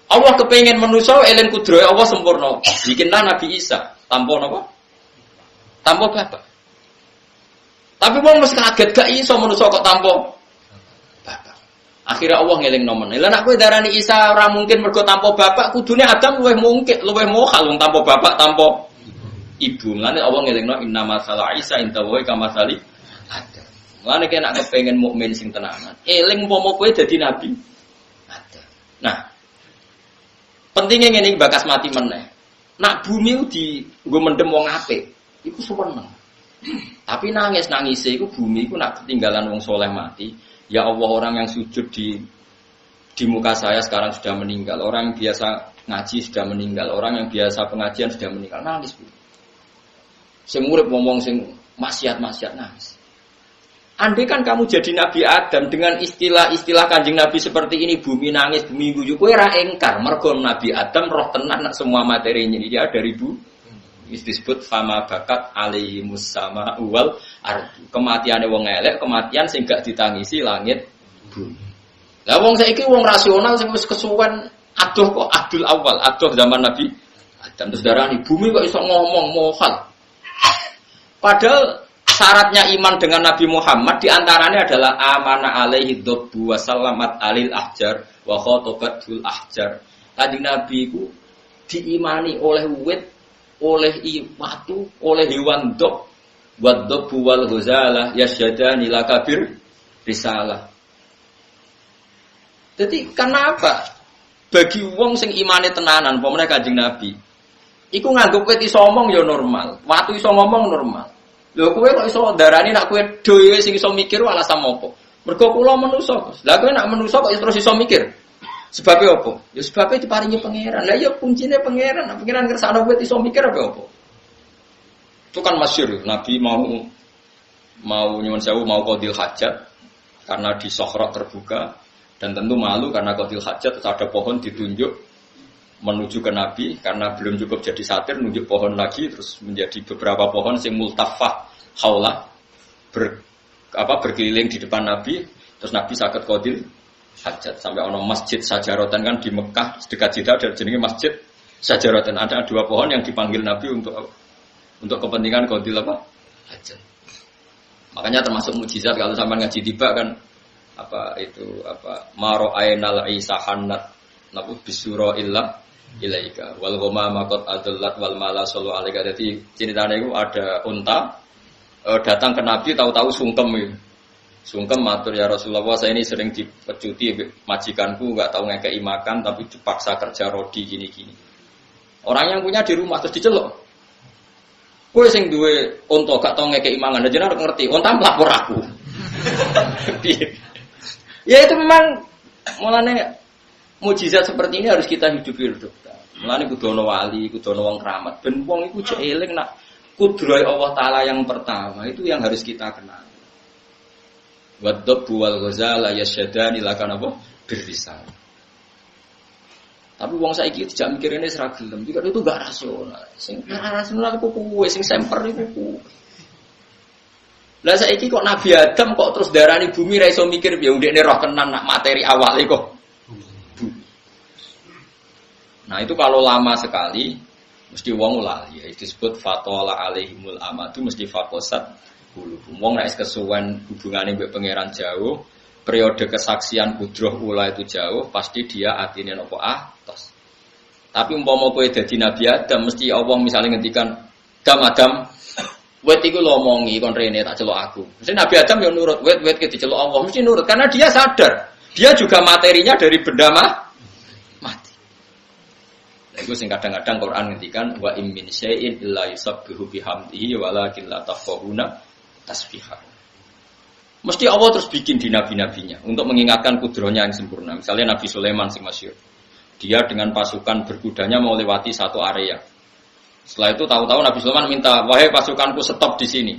Allah kepengen manusia eling kudrohe Allah sempurna. Bikinlah Nabi Isa tanpa napa? Tanpa bapak. Tapi wong mesti kaget gak iso manusa kok tampa bapak. Akhirnya Allah ngeling nomen. Lah nek kowe darani Isa ora mungkin mergo tampa bapak, kudune Adam luwih mungkin, luwih mohal wong tampa bapak tampa ibu. Mulane Allah ngelingno inna masalah Isa inta wa kama sali Adam. Mulane kena kepengin mukmin sing tenanan. Eling umpama kowe dadi nabi. Adam. Nah, pentingnya ngene bakas mati meneh. Nak bumi di nggo mendem wong apik, iku suweneng. Tapi nangis itu bumi itu nak ketinggalan wong soleh mati. Ya Allah, orang yang sujud di muka saya sekarang sudah meninggal. Orang yang biasa ngaji sudah meninggal. Orang yang biasa pengajian sudah meninggal. Nangis bu. Sing urip ngomong sing maksiat nangis. Andai kan kamu jadi Nabi Adam dengan istilah-istilah Kanjeng Nabi seperti ini, bumi nangis, bumi guyu, kowe ra engkar. Mergo Nabi Adam roh tenan nak semua materinya dia dari bumi. Disebut fama bakat alaihi musama wal ardu. Kematiane wong elek, kematian sing gak ditangisi langit bumi. Lah wong saiki wong rasional sing wis kesuwen aduh kok adul awal, aduh zaman Nabi Adam terus darani bumi kok iso ngomong mohal. Padahal syaratnya iman dengan Nabi Muhammad diantaranya adalah amana alaihi dzabbu wa sallamat alil ahjar wa khatabatul ahjar. Kanjeng Nabi ku diimani oleh wit, oleh watu, oleh hewan dok, waddobu wal ghazalah yasyadani la kabir risalah. Jadi kenapa bagi wong sing imane tenanan, pemene Kanjeng Nabi, iku nganggep kowe iso ngomong ya normal, watu iso ngomong normal. Lho kowe kok iso darani nak kowe dhewe sing iso mikir alasan apa? Mergo kula manusa. Lah kowe nak manusa kok terus iso mikir? Sebabnya apa? Ya sebabnya diparingi pangeran. Lah ya kuncinya pangeran. Nah, pangeran kersane wit iso mikir apa? Itu kan masyhur. Nabi mau nyuwun sewu mau qadil hajat karena di Sohrok terbuka dan tentu malu karena qadil hajat terus ada pohon ditunjuk menuju ke Nabi karena belum cukup jadi satir nunjuk pohon lagi terus menjadi beberapa pohon sing multafah haula berkeliling di depan Nabi terus Nabi saged qadil hajat sampai ono masjid Sajarotan kan di Mekah dekat Jeddah ada jenenge masjid Sajarotan ada dua pohon yang dipanggil Nabi untuk kepentingan qadil apa hajat. Makanya termasuk mukjizat kalau sampean ngaji tiba kan maro ainal isahannat nabu bisura illa ilaika wal ghamama qad adallat wal mala sallu alaika. Jadi ceritanya itu ada unta datang ke Nabi tahu-tahu sungkem gitu. Sungkem matur ya Rasulullah saya ini sering dipecuti majikanku enggak tahu ngekei makan tapi dipaksa kerja rodi gini-gini. Orang yang punya di rumah terus diceluk. Kowe sing duwe unta gak tau ngekei mangan aja harus ngerti. Unta melapor aku. Ya itu memang mulane mukjizat seperti ini harus kita hidupi. Mulane kudu ana wali, kudu ana wong keramat. Ben wong iku jek eling nak Kudrah Allah Ta'ala yang pertama itu yang harus kita kenal. Wadab wal ghazala yasyadani lakan apa? Birrisal. Tapi wong saiki tidak mikirane serak gelem, juga itu gak rasional. Sing rasional iku kuwe, sing semper iku kuwe. Lah saiki kok Nabi Adam kok terus darani bumi ra iso mikir piye ndekne roh tenan nak materi awale kok. Nah, itu kalau lama sekali mesti wong lali ya disebut fatola alaihimul amadu mesti fakosat qulubum. Wong nek kesuwen hubungane mbek pangeran jauh, periode kesaksian kudroh ula itu jauh, pasti dia atine nopo atos. Tapi umpama kowe dadi Nabi Adam mesti Allah misalnya ngendikan Adam wet iku lomongi kon rene tak celuk aku. Mesti Nabi Adam yo nurut, wet ke diceluk Allah mesti nurut karena dia sadar dia juga materinya dari benda mati. Nah, itu sing kadang-kadang Quran ngendikan wa in min syai'in illa yusabbihu bihamdihi walakin la tafqahuna tasbihahu. Mesti Allah terus bikin di nabi-nabinya untuk mengingatkan kudrohnya yang sempurna. Misalnya Nabi Sulaiman sing masyhur. Dia dengan pasukan berkudanya mau lewati satu area. Setelah itu tahu-tahu Nabi Sulaiman minta, "Wahai pasukanku stop di sini."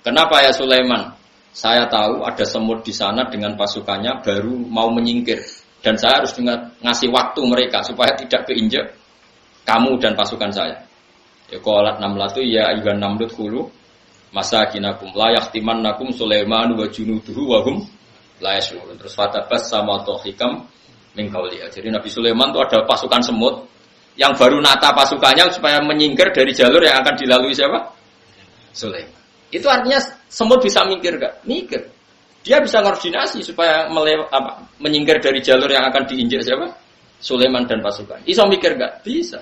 Kenapa ya Sulaiman? Saya tahu ada semut di sana dengan pasukannya baru mau menyingkir dan saya harus ngasih waktu mereka supaya tidak keinjak kamu dan pasukan saya. Ya qalat namlatu ya ayyuhan namlut khulu masakinakum la yahtimannakum Sulaiman wa junuduhu wa hum la yashurun. Terus fatabas sama tohikam min qawliha. Jadi Nabi Sulaiman itu ada pasukan semut yang baru nata pasukannya supaya menyingkir dari jalur yang akan dilalui siapa? Sulaiman. Itu artinya semut bisa mikir enggak? Mikir. Dia bisa koordinasi supaya menyingkir dari jalur yang akan diinjak siapa? Sulaiman dan pasukan. Iso mikir enggak? Bisa.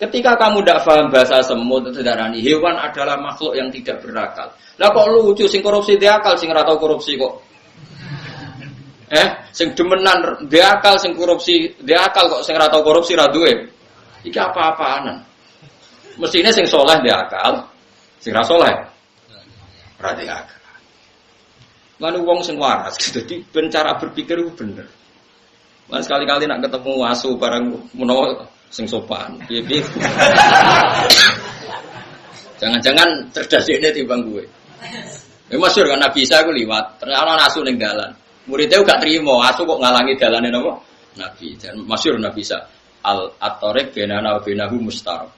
Ketika kamu tidak paham bahasa semut itu darani hewan adalah makhluk yang tidak berakal. Lah kok lucu sing korupsi dia akal sing ora tau korupsi kok. Sing demenan dia akal sing korupsi dia akal kok sing ora tau korupsi ra duwe. Iki apa-apaanan. Mestine sing soleh dia akal, sing ra soleh ra dia akal. Lan wong sing waras dadi ben cara berpikir itu bener. Lan sekali-kali nak ketemu asu barang menawa sing sopan. Piye-piye. Jangan-jangan cerdas ini timbang gue. Masyhur kan Nabi Isa ku liwat, ternyata asu ning dalan. Muridnya gak terima, asu kok ngalangi dalane napa? Nabi. Dan masyhur Nabi Isa, at-tariq bainana wa bainahu mustar.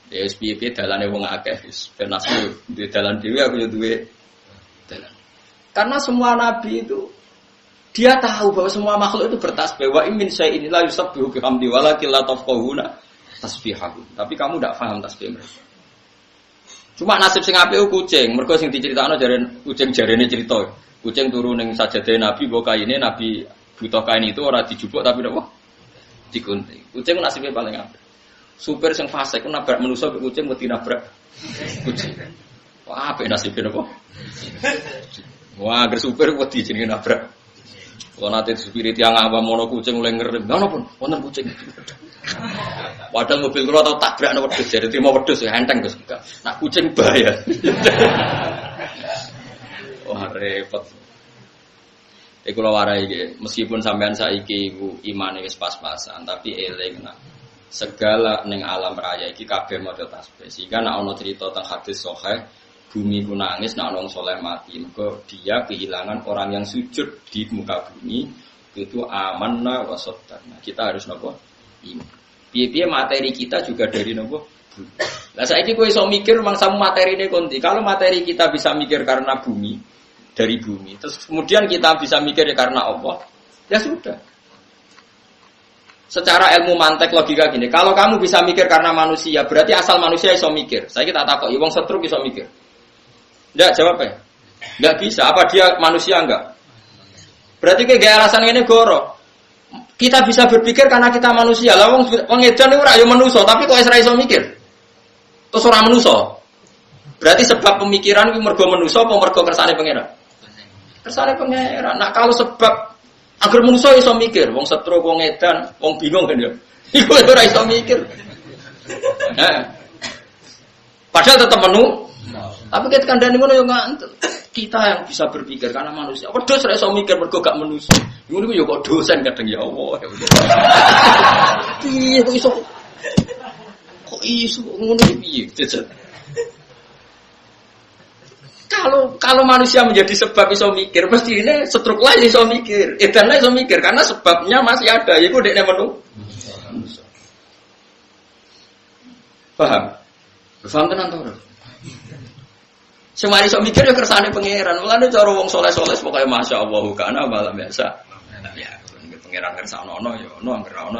Ya piye-piye dalane wong akeh wis ben asu duwe dalan dhewe aku yo duwe dalan. Karena semua nabi itu dia tahu bahwa semua makhluk itu bertasbih. Wa in min syai'in la yusabbihu bihamdi walakin la tafqahuna tasbihahu. Tapi kamu tidak paham tasbih mereka. Cuma nasib sing apik kucing, mergo sing diceritakno jare kucing jarene cerita. Kucing turu ning sajadahe Nabi mbok kaine Nabi butuh kain itu ora dijupuk tapi napa? Digunting. Kucing nasibnya paling apik. Supir sing fasik ku nabrak manusa kok kucing mesti nabrak kucing. Wah, apik nasibnya napa? Wah, agar supir wedi jenenge nabrak. Kalau nanti spirit yang awam mono kucing mulai ngerem, mana pun, wonten kucing. Padahal mobil kula tau tabrak nang wedhus, jadi terima wedhus ya enteng Gus. Nak kucing bahaya. Wah repot. Kula warai iki, meskipun sampean saiki iku imane wis pas-pasan, tapi eling nak segala ning alam raya iki kabeh maca tasbih. Sehingga nek ana cerita teng hadis sahih, bumi ku nangis nek wong saleh mati, mergo dia kehilangan orang yang sujud di muka bumi. Itu amanna wa saddaqna. Kita harus napa? Iman. Piye-piye materi kita juga dari napa? Bumi. Lah saiki kowe iso mikir mangsamu materine konti. Kalau materi kita bisa mikir karena bumi, dari bumi, terus kemudian kita bisa mikir karena Allah, ya sudah. Secara ilmu mantek logika gini, kalau kamu bisa mikir karena manusia, berarti asal manusia iso mikir. Saya kita takoki wong setruk iso mikir. Enggak jawabnya. Enggak bisa. Apa dia manusia enggak? Berarti kayak alasan ini goro. Kita bisa berpikir karena kita manusia. Lah wong edan niku ora ya manusa, tapi kok ora iso mikir. Terus ora manusa. Berarti sebab pemikiran iku mergo manusa apa mergo kersane pangeran? Kersane pangeran. Nah kalau sebab agar manusa iso mikir, wong setro, wong edan, wong bingung kan ya. Iku ora iso mikir. Nah. Padahal tetap menu. Tapi kita kandani ngono yo ngantuk. Kita yang bisa berpikir karena manusia. Wedhus ora iso mikir mergo gak manusia. Ngono yo kok dosen kadang ya Allah. Piye kok iso? Kok iso ngono piye? Kalau manusia menjadi sebab iso mikir, pasti ini setruk lah iso mikir, edan lah iso mikir karena sebabnya masih ada. Iku dekne menu. Paham? Paham tenan to? Semari iso mikir ya kersane pangeran. Mulane cara wong saleh-saleh pokoke masyaallah kana malam biasa. Ya, pangeran kersane ono ya ono anggere ono.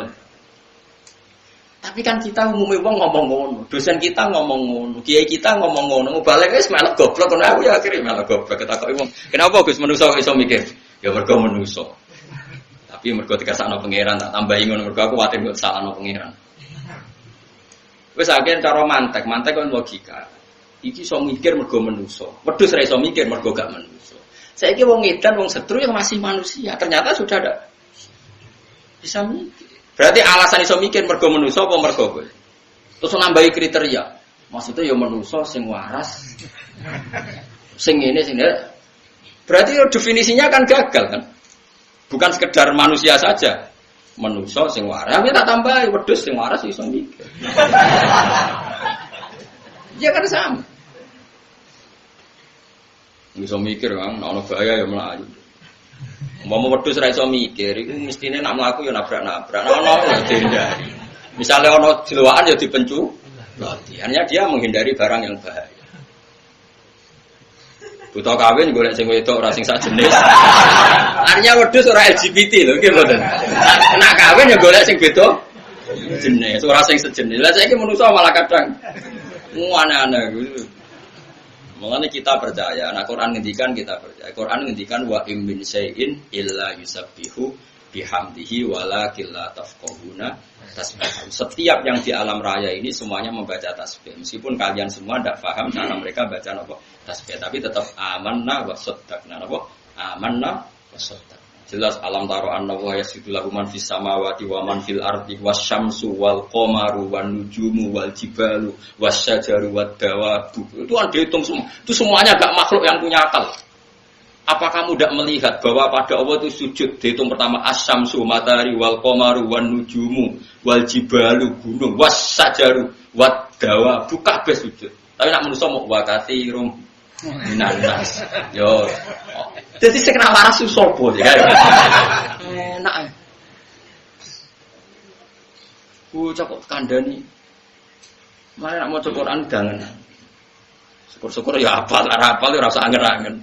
Tapi kan kita umumnya wong ngomong ngono, dosen kita ngomong ngono, kiai kita ngomong ngono, balik wis melok goblok ngono aku ya akhire melok goblok ketakoki wong. Kenapa Gus manusa iso mikir? Ya mergo manusa. Tapi mergo dikasakno pangeran tak tambahi ngono mergo aku kuwatir kok salahno pangeran. Wis akhire cara mantek kan logika. Iki iso mikir mergo manusa. Wedhus ra iso mikir mergo gak manusa. Saiki wong edan wong setru yang masih manusia, ternyata sudah ada bisa mikir. Berarti alasan iso mikir mergo manusa apa mergo kowe? Terus nambahi kriteria. Maksudnya ya manusa sing waras. Sing ngene sing berarti ya definisinya kan gagal kan? Bukan sekedar manusia saja. Manusa sing waras, ya tak tambahi wedhus sing waras iso mikir. Ya kan sama. Iso mikir kan ana bahaya ya mlayu. Mau wedhus ra iso mikir, iku mestine nak mlaku ya nabrak-nabrak. Ono ya dihindari. Misale ono jelowakan ya dipencu. Artinya dia menghindari barang yang bahaya. Buta kawin golek sing wedok ora sing sak jenis. Artinya wedhus ora LGBT lho, nggih mboten. Nak kawin ya golek sing beda jenis, ora sing sejenis. Lah saiki manusa malah kadang aneh-aneh gitu. Mengenai kita percaya, nah Quran ngendikan kita percaya. Quran ngendikan wa im min syai'in illa yusabbihu bihamdihi walakin la tafqahuna tasbih. Setiap yang di alam raya ini semuanya membaca tasbih. Meskipun kalian semua tidak paham cara mereka baca apa tasbih, tapi tetap amanna wa saddaqna apa? Amanna wa saddaqna. Jelas alam taro anna wa yasidu lahu man fis samawati wa man fil ardi wasyamsu wal qamaru wan nujumu wal jibalu wasyajaru wad dawabu. Itu kan dihitung semua. Itu semuanya enggak makhluk yang punya akal. Apa kamu tidak melihat bahwa pada Allah itu sujud dihitung pertama asyamsu matahari wal qamaru wan nujumu wal jibalu gunung wasyajaru wad dawabu kabeh sujud. Tapi nak manusa mau wakati rum minanas. Yo. Jadi sing ra waras sapa ya. Enak. Cocok kandhani. Mare nak maca Quran dangen. Syukur-syukur ya hafal, ora hafal ora usah angen-angen.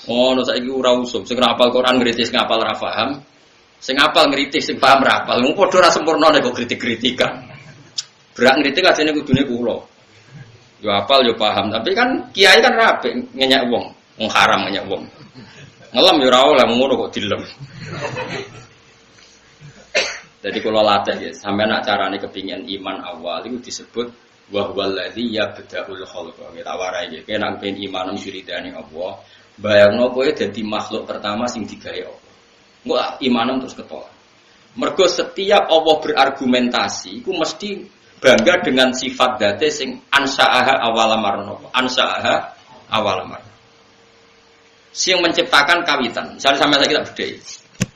Ngono saiki ora usum, sing hafal Quran ngritis ngapal ora paham. Sing hafal ngritis sing paham ora hafal. Wong padha ora sempurna nek kok kritik-kritikan. Berak ngritik ajene kudune kula. Yo hafal yo paham, tapi kan kiai kan rapi ngenyek wong haram ngenyek wong. Ngelam ya ora oleh ngono kok dilem. Jadi kalau latih ya, sampai nak carane kepingin iman awal itu disebut wa huwal ladzi yabda'ul khalqa. Kita warai iki, nek pengen iman syuridane Allah, bayangno kowe dadi makhluk pertama sing digawe Allah. Engko imanem terus ketolak. Mergo setiap Allah berargumentasi iku mesti bangga dengan sifat dzate sing ansa'aha awalamarna. Ansa'aha awalamarna. Sing menciptakan kawitan. Misalnya sampai saya kita bedhei.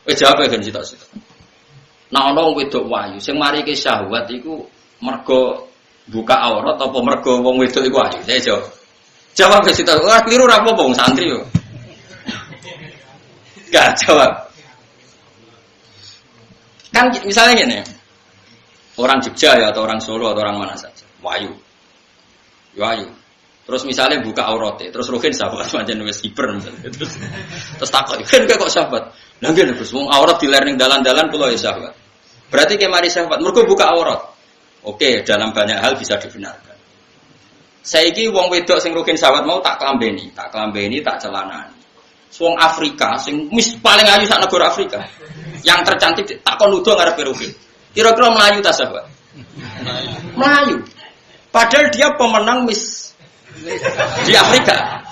Wis jawab ben sitok-sitok. Nah ana wedok wayu sing marike syahwat iku mergo buka aurat apa mergo wong wedok iku wayu? Saya jawab. Jawab ben sitok. Ora kliru ora apa-apa wong santri yo. Enggak jawab. Kan misalnya gini. Orang Jogja ya atau orang Solo atau orang mana saja. Wayu. Wayu. Terus misalnya buka auratnya, terus rohin sahabat macam wis hiper misalnya. Terus takut, kan kok sahabat. Lah nggih Gus, wong aurat diler ning dalan-dalan kula ya sahabat. Berarti ke mari sahabat, mergo buka aurat. Oke, dalam banyak hal bisa dibenarkan. Saiki wong wedok sing rohin sahabat mau tak klambeni, tak celanani. Wong Afrika sing paling ayu sak negara Afrika. Yang tercantik tak kon nuduh ngarep rohin. Kira-kira Melayu ta sahabat? Melayu. Padahal dia pemenang Miss di Afrika.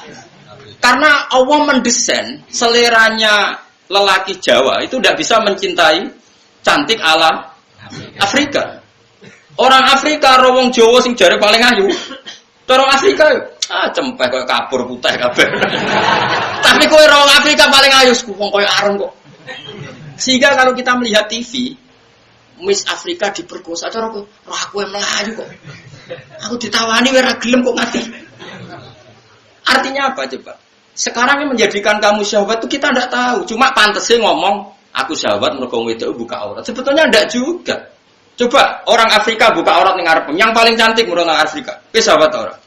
Karena Allah mendesain seleranya lelaki Jawa itu tidak bisa mencintai cantik ala Afrika. Orang Afrika rawong Jawa sing jare paling ayu. Orang Afrika cempeh koyo kapur putih kabeh. Tapi kowe rawong Afrika paling ayu wong koyo areng kok. Sehingga kalau kita melihat TV Miss Afrika diperkosa cara kok, "Wah, kowe Melayu kok." Aku ditawani ora gelem kok ngati. Artinya apa coba? Sekarang yang menjadikan kamu syahwat itu kita tidak tahu. Cuma pantasnya ngomong, aku syahwat mergo wedok buka aurat. Sebetulnya tidak juga. Coba orang Afrika buka aurat ning ngarep, yang paling cantik menurut orang Afrika. Wis syahwat aurat.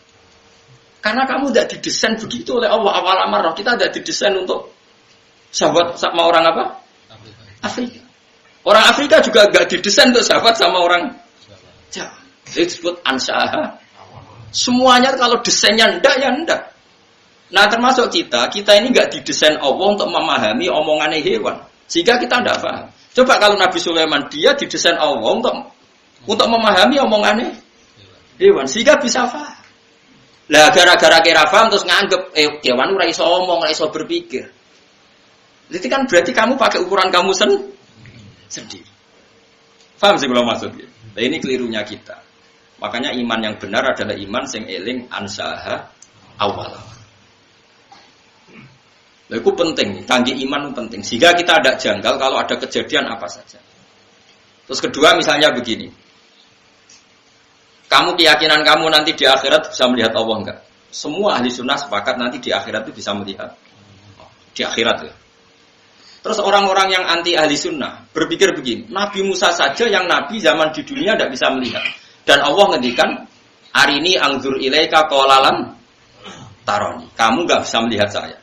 Karena kamu tidak didesain begitu oleh Allah awal amarah. Kita tidak didesain untuk syahwat sama orang apa? Afrika. Orang Afrika juga nggak didesain untuk syahwat sama orang Jawa. Itu disebut ansyaha. Semuanya kalau desainnya ndak ya ndak. Nah termasuk kita ini nggak didesain Allah untuk memahami omongannya hewan, sehingga kita ndak paham. Coba kalau Nabi Sulaiman dia didesain Allah untuk memahami omongannya hewan, sehingga bisa paham. Lah gara-gara kira paham terus nganggep hewan ora iso omong, ora iso berpikir. Jadi kan berarti kamu pakai ukuran kamu sendiri. Paham sih kalau maksudnya? Nah ini kelirunya kita. Makanya iman yang benar adalah iman sing eling ansaha awal. Nah, itu penting, tanggi iman itu penting. Sehingga kita ada janggal kalau ada kejadian apa saja. Terus kedua misalnya begini. Kamu keyakinan kamu nanti di akhirat bisa melihat Allah enggak? Semua ahli sunnah sepakat nanti di akhirat itu bisa melihat. Di akhirat ya. Terus orang-orang yang anti ahli sunnah berpikir begini. Nabi Musa saja yang nabi zaman di dunia tidak bisa melihat. Dan Allah ngendikan, arini angzur ilaika qolalan taroni. Kamu enggak bisa melihat saya.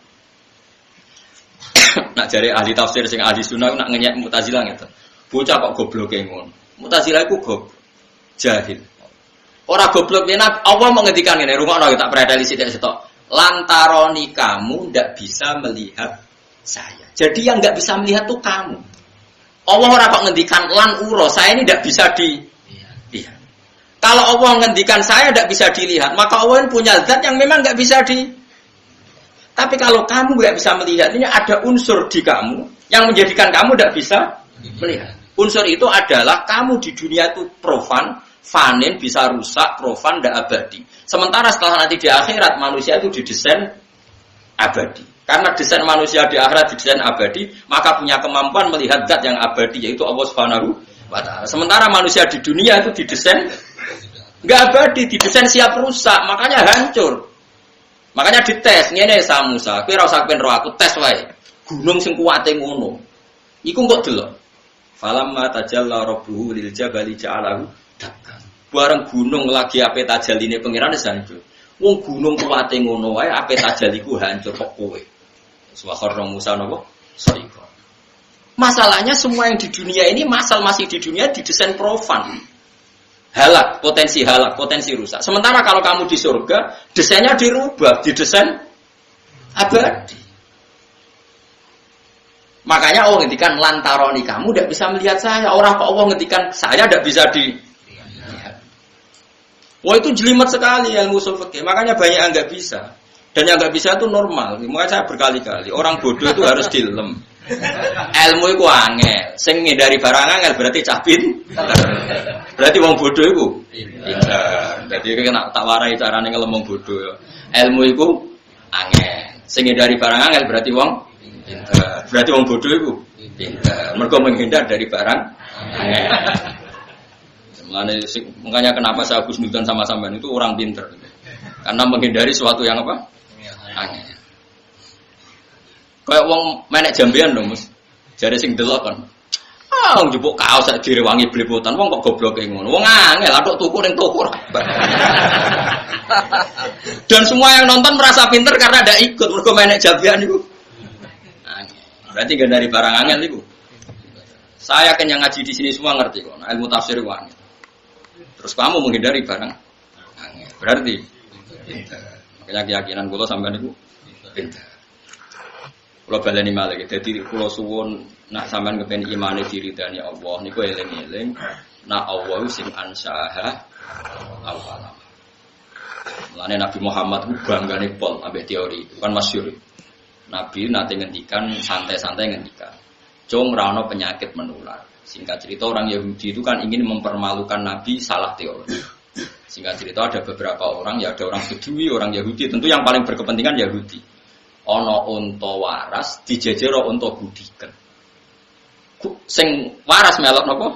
Nak jare ahli tafsir sing ahli sunnah nak ngenyek Mu'tazilah gitu. Bocah kok gobloke ngono. Mu'tazilah iku goblok. Jahil. Ora goblok yen Allah mau ngendikan ngene, rungokno tak predeli sithik setok. Lantaroni kamu ndak bisa melihat saya. Jadi yang nggak bisa melihat tuh kamu. Allah ora kok ngendikan lan uro, saya ini ndak bisa dilihat. Kalau Allah ngendikan saya ndak bisa dilihat, maka Allah punya zat yang memang nggak bisa Tapi kalau kamu nggak bisa melihat, ini ada unsur di kamu yang menjadikan kamu nggak bisa melihat. Unsur itu adalah kamu di dunia itu profan, fanin, bisa rusak, profan, tidak abadi. Sementara setelah nanti di akhirat manusia itu didesain abadi. Karena desain manusia di akhirat didesain abadi, maka punya kemampuan melihat zat yang abadi, yaitu Allah Subhanahu wa Ta'ala. Sementara manusia di dunia itu didesain nggak abadi, didesain siap rusak, makanya hancur. Makanya dites, ngene sa Musa, kowe ora usah ben ro aku tes wae. Gunung sing kuwate ngono. Iku kok delok. Falamma tajalla rabbuhu lil jabali ja'alahu dakkan. Bareng gunung lagi ape tajalline pangeran wis hancur. Wong gunung kuwate ngono wae ape tajaliku hancur kok kowe. Subhanallah Musa napa? Saiko. Masalahnya semua yang di dunia ini masih di dunia didesain profan. Halak, potensi rusak. Sementara kalau kamu di surga, desainnya dirubah, didesain abadi. Makanya Allah ngendikan lantaroni kamu tidak bisa melihat saya. Orang kok Allah ngendikan saya tidak bisa dilihat. Wah itu jelimet sekali ilmu ushul fikih. Makanya banyak yang nggak bisa. Dan yang nggak bisa itu normal. Makanya saya berkali-kali orang bodoh itu harus dilem. Ilmu itu angel. Sing ngindari barang angel berarti cah pinter. Berarti wong bodoh itu pinter. Jadi kena tak warai carane ngelem wong bodoh. Ilmu itu angel. Sing ngindari barang angel berarti wong pinter. Berarti wong bodoh itu pinter. Mergo menghindar dari barang angel. Makanya kenapa saya husnudzon sama sampean itu orang pinter. Karena menghindari sesuatu yang apa? Angel. Kayak wong menek jambean lho, Mus. Jare sing delok kan. Ah, njupuk kaos sak direwangi blepotan, wong kok gobloke ngono. Wong angel atuk tuku ning toko. Dan semua yang nonton merasa pinter karena ada ikut mergo menek jambean niku. Angel. Berarti gak dari barang angel niku. Saya kan yang ngaji di sini semua ngerti kok. Ilmu tafsir ku angel. Terus kamu menghindari barang angel. Berarti pinter. Makanya keyakinan kula sampean niku pinter. Kalau baleni malih, jadi kalau suwun nak sampean kepen imane diridani Allah, niku eling-eling, nak Allah sing ansaha awal. Mulane Nabi Muhammad ku banggane pol ambek teori, itu kan masyhur. Nabi nate ngendikan santai-santai ngendikan, "Cung ra ono penyakit menular." Singkat cerita orang Yahudi itu kan ingin mempermalukan Nabi salah teori. Singkat cerita ada beberapa orang, ya ada orang Bedui, orang Yahudi, tentu yang paling berkepentingan Yahudi. Ana unta waras dijejero unta gudiken. Sing waras melok napa?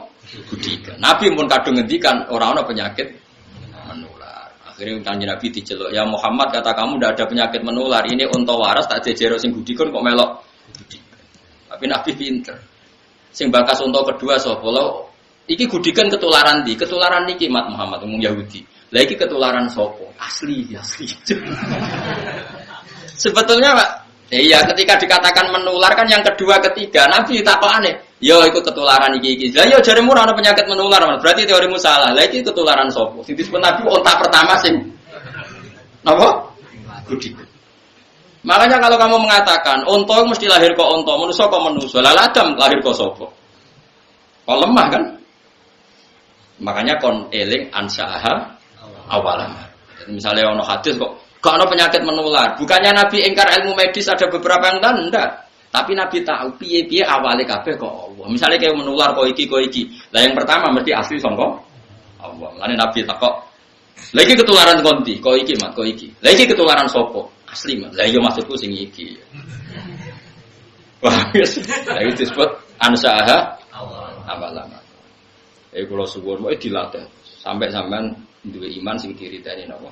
Gudiken. Nabi pun kadung ngendikan ora ana penyakit menular. Akhirnya kanjeng Nabi diceluk, "Ya Muhammad, kata kamu tidak ada penyakit menular. Ini unta waras tak jejero sing gudikon kok melok." Tapi Nabi pinter. Sing bakas unta kedua sapa? Iki gudikan ketularan di, ketularan niki Mat Muhammad umum Yahudi. Lah iki ketularan sapa? Asli. Sebetulnya Pak, iya ketika dikatakan menular kan yang kedua ketiga Nabi takokane, yo iku ketularan iki. Lah yo jaremu ora ana penyakit menular, berarti teorimu salah. Lah iki ketularan sapa? Sing disebut Nabi unta pertama sing napa? Gudikan. Makanya kalau kamu mengatakan unta mesti lahir kok unta, manusa kok manusa. Lah Adam lahir kok sapa? Kok lemah kan? Makanya kon eling ansaaha awalan. Jadi misalnya ono hadis kok gak ono penyakit menular. Bukannya Nabi ingkar ilmu medis ada beberapa yang enggak. Tapi Nabi tahu piye-piye awale kabeh kok Allah. Misalnya kayak menular kok iki. Lah yang pertama mesti asli sangka Allah. Lane Nabi takok, "Lah iki ketularan konti, kok iki, Mat, kok iki. Lah iki ketularan sapa?" Asli, Mat. Lah iya maksudku sing iki. Wah, lah itu disebut ansaaha awalan. Kula suwun wae dilatih sampai sampean duwe iman sing diriteni napa.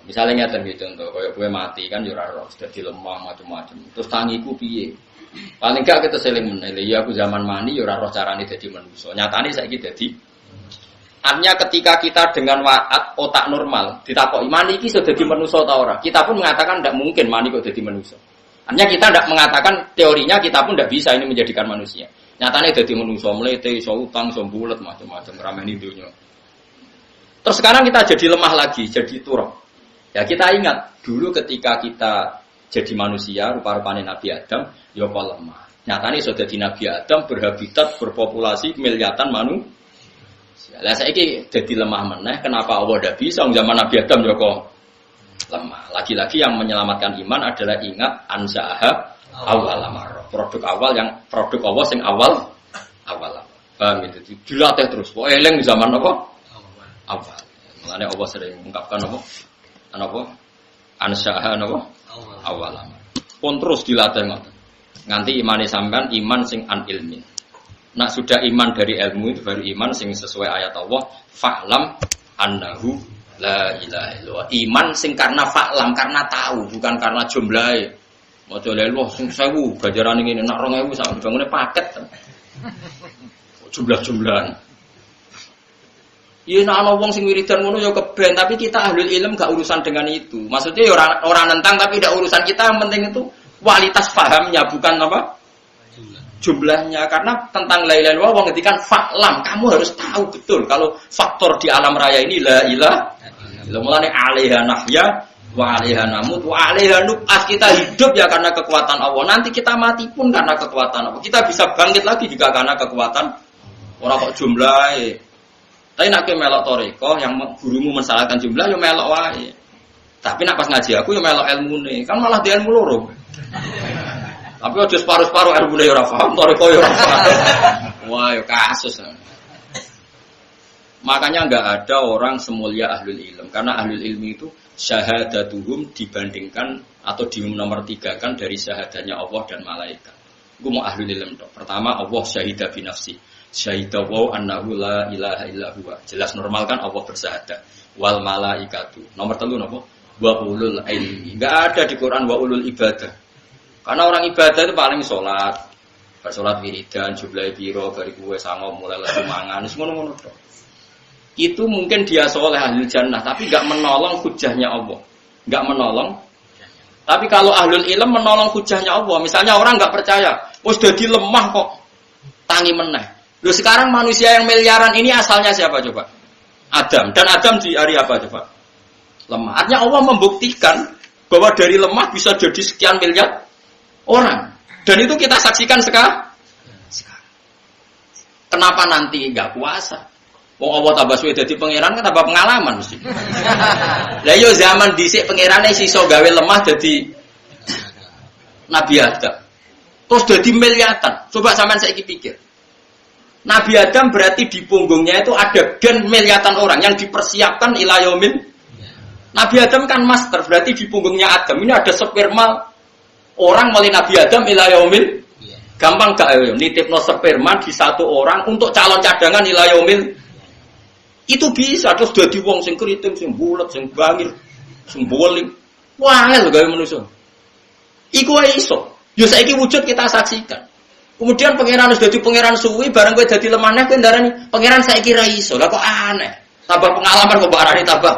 Misalnya ngeten iki contoh, kaya kowe mati kan yo ora roh, dadi lemah macam-macam. Terus tangiku piye? Paling gak kita seling menele, ya aku zaman mani yo ora roh carane dadi manusa. Nyatane saiki dadi. Artinya ketika kita dengan otak normal ditakoki mani iki iso dadi manusa ta ora? Kita pun mengatakan ndak mungkin mani kok dadi manusa. Artinya kita ndak mengatakan teorinya kita pun ndak bisa ini menjadikan manusia. Nyatane dadi manusa mlete iso utang, iso bulet macam-macam rameni dunya. Terus sekarang kita jadi lemah lagi, jadi turun. Ya kita ingat dulu ketika kita jadi manusia rupa-rupane Nabi Adam, ya apa lemah. Nyatane iso dadi Nabi Adam berhabitat berpopulasi miliatan manusia. Lah saiki dadi lemah meneh, kenapa Allah ndak bisa zaman Nabi Adam ya kok lemah. Lagi-lagi yang menyelamatkan iman adalah ingat ansaaha awal amar. Produk awal yang produk Allah sing awal. Paham itu? Dilatih terus. Kok eling di zaman apa? Awal. Mulane Allah sering mengungkapkan apa? Ansaaha napa? Awal amar. Pun terus dilatih ngoten. Nganti imane sampean iman sing an ilmin. Nak sudah iman dari ilmu itu baru iman sing sesuai ayat Allah, fa'lam annahu la ilaha illallah. Iman sing karena fa'lam, karena tahu, bukan karena jumlahe. Maca la ilaha sing 1000, ganjarane ngene nak 2000 sak bangune paket. Jumlah-jumlahan. Iya, nak ana wong sing wiridan ngono ya keben, tapi kita ahlul ilm gak urusan dengan itu. Maksudnya ya orang nentang tapi tidak urusan kita, yang penting itu kualitas pahamnya bukan apa? Jumlahnya. Karena tentang la ilaha illallah wong ngedikan fa'lam, kamu harus tahu betul kalau faktor di alam raya ini la ilaha illallah. Mulane 'alaiha nahya wa 'alaiha namut wa 'alaiha nub'ats. Kita hidup ya karena kekuatan Allah. Nanti kita mati pun karena kekuatan Allah. Kita bisa bangkit lagi juga karena kekuatan ora kok jumlahe. Tapi nak melok toriko yang gurumu mensalahkan jumlah yo melok wae. Tapi nak pas ngaji aku yo melok ilmune. Kan malah dia ilmu loro. Tapi aja separuh-separuh ilmune yo ora paham, toriko yo ora paham. Wah, yo kasus. Makanya enggak ada orang semulia ahlul ilm. Karena ahlul ilmi itu syahadatuhum dibandingkan atau dinomor-tigakan dari syahadatnya Allah dan malaikat. Gue mau ahlul ilm dong. Pertama Allah syahidah bi nafsi. Syahidah wa annahu la ilaha illa huwa. Jelas normal kan Allah bersahadat. Wal malaikatu. Nomor 3 napa? Wa ulul ilmi. Enggak ada di Quran wa ulul ibadah. Karena orang ibadah itu paling salat. Salat wiridan, jumlah piro, bari kuwe sango mulai lagi mangan, ngono-ngono tok. Itu mungkin dia soleh ahlul jannah, tapi enggak menolong hujahnya Allah. Enggak menolong. Tapi kalau ahlul ilm menolong hujahnya Allah, misalnya orang enggak percaya, wis dadi lemah kok tangi meneh. Loh sekarang manusia yang miliaran ini asalnya siapa coba? Adam. Dan Adam di hari apa coba? Lemah. Artinya Allah membuktikan bahwa dari lemah bisa jadi sekian miliar orang. Dan itu kita saksikan sekarang. Kenapa nanti enggak puasa? Wong Allah tambah suwe dadi pangeran kan tambah pengalaman mesti. Lah yo zaman dhisik pangerane iso gawe lemah dadi Nabi Adam. Terus dadi miliatan. Coba sampean saiki pikir. Nabi Adam berarti di punggungnya itu ada gen miliatan orang yang dipersiapkan ila yaumil. Nabi Adam kan master, berarti di punggungnya Adam ini ada sperma orang melalui Nabi Adam ila yaumil. Gampang gak nitipno sperma di satu orang untuk calon cadangan ila yaumil. Itu bisa terus dadi wong sing kriting, sing bulet, sing bangir, sing boling. Wangel gawe manusa. Iku wae iso. Yo saiki wujud kita saksikan. Kemudian pangeran wis dadi pangeran suwi, bareng kowe dadi lemah neh kowe ndarani pangeran saiki ra iso. Lah kok aneh. Tambah pengalaman kok mbok arani tambah.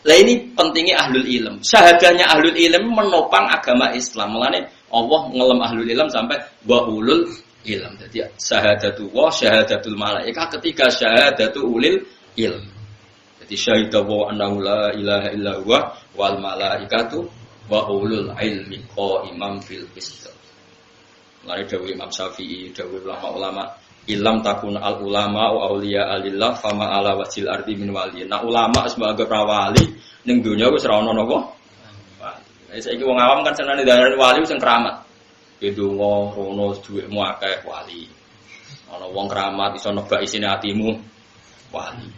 Lah ini pentingnya ahlul ilm. Syahadahnya ahlul ilm menopang agama Islam. Mulane Allah ngelem ahlul ilm sampai wa ulul ilm. Jadi syahadatu wa syahadatul malaika ketika syahadatu ulil ilm. Jadi syahidah wa annahu la ilaha illa huwa wal malaikatu wa ulul ilmi qaimam fil qist. Mulane dawuh Imam Syafi'i, dawuh ulama-ulama, ilam takun al ulama wa auliya alillah fama ala wajil ardi min wali. Nah ulama sebagai wali ning donya wis ora ono napa? Wali. Saiki wong awam kan senane darani wali sing keramat. Ndonga rono dhuwitmu akeh wali. Ana wong keramat iso nebak isine atimu wali.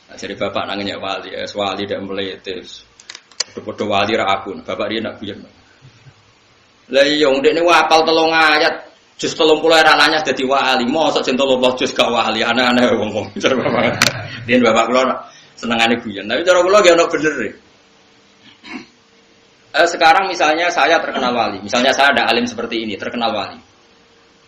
Nah, jadi bapak nangenya wali, wali dak meletes. Padha-padha wali ra akun, bapak dia nak guyon. Lah iya ndekne apal 3 ayat, jus 30 era nanya dadi wali. Mosok jeng 30 jus gak wali, aneh-aneh wong-wong. Dia bapak kula senengane guyon. Tapi cara kula ge ono bener e. Sekarang misalnya saya terkenal wali, misalnya saya ada alim seperti ini, terkenal wali.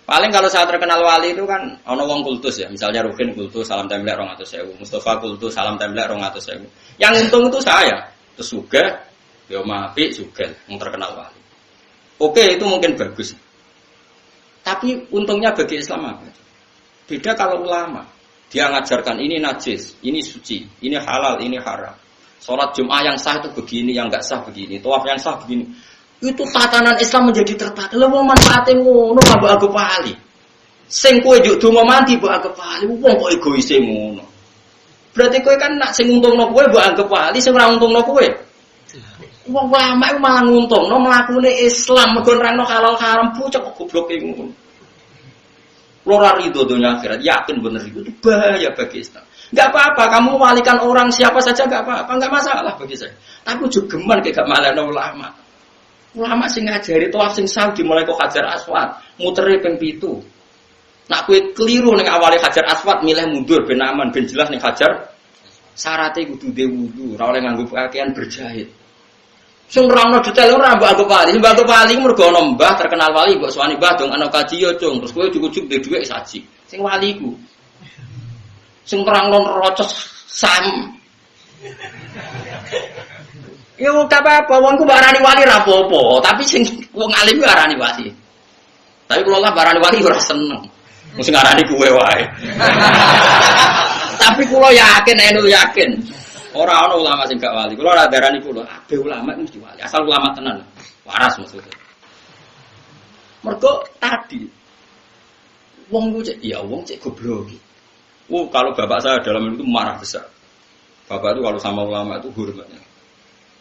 Paling kalau saya terkenal wali itu kan ono wong kultus ya, misalnya Rukin kultus salam templek 200.000, Mustafa kultus salam templek 200.000. Yang untung itu saya, terus juga, yo mapi juga yang terkenal wali. Oke, itu mungkin bagus. Tapi untungnya bagi Islam apa? Beda kalau ulama, dia ngajarkan ini najis, ini suci, ini halal, ini haram. Sholat Jum'ah yang sah itu begini, yang enggak sah begini. Tawaf yang sah begini. Itu tatanan Islam menjadi tertata. Lha wong manfaate ngono mbok anggap wali. Sing kowe njuk donga mandi mbok anggap wali, wong kok egoise ngono. Berarti kowe kan nak sing untungno kowe mbok anggap wali, sing ora untungno kowe. Wong ulama iku malah nguntungno mlakune Islam, mergo nerangno halal haram pucuk kok gobloke ngono. Ora rido dunia akhirat, yakin bener itu bahaya bagi Islam. Enggak apa-apa, kamu walikan orang siapa saja enggak apa-apa, enggak masalah bagi saya. Tapi jogeman kayak gak malahno ulama. Ulama sing ngajari tawaf sing sah dimulai kok Hajar Aswad, mutere ping 7. Nak kowe keliru ning awale Hajar Aswad milih mundur ben aman, ben jelas ning Hajar. Syaratnya kudu de wudu, ora oleh nganggo pakaian berjahit. Sing nerangno detail ora mbok anggap wali, mbok anggap wali mergo ana mbah terkenal wali, mbok suwani mbah dong ana kaji yo cung, terus kowe cukup-cukup duwe dhuwit saji. Sing wali ku sing nerangno rocos sam. Yo gak apa-apa, wong ku barani wali ra apa-apa, tapi sing wong alim ku arani wali. Tapi kalau lah barani wali ora seneng. Mesti ngarani kuwe wae. Tapi kula yakin, yakin. Ora ana ulama sing gak wali. Kula ora darani kula, abe ulama mesti wali. Asal ulama tenan. Waras maksudnya. Mergo tadi wong ku cek ya wong cek goblok iki. Kalau bapak saya dalam itu marah besar. Bapak itu kalau sama ulama itu hormatnya.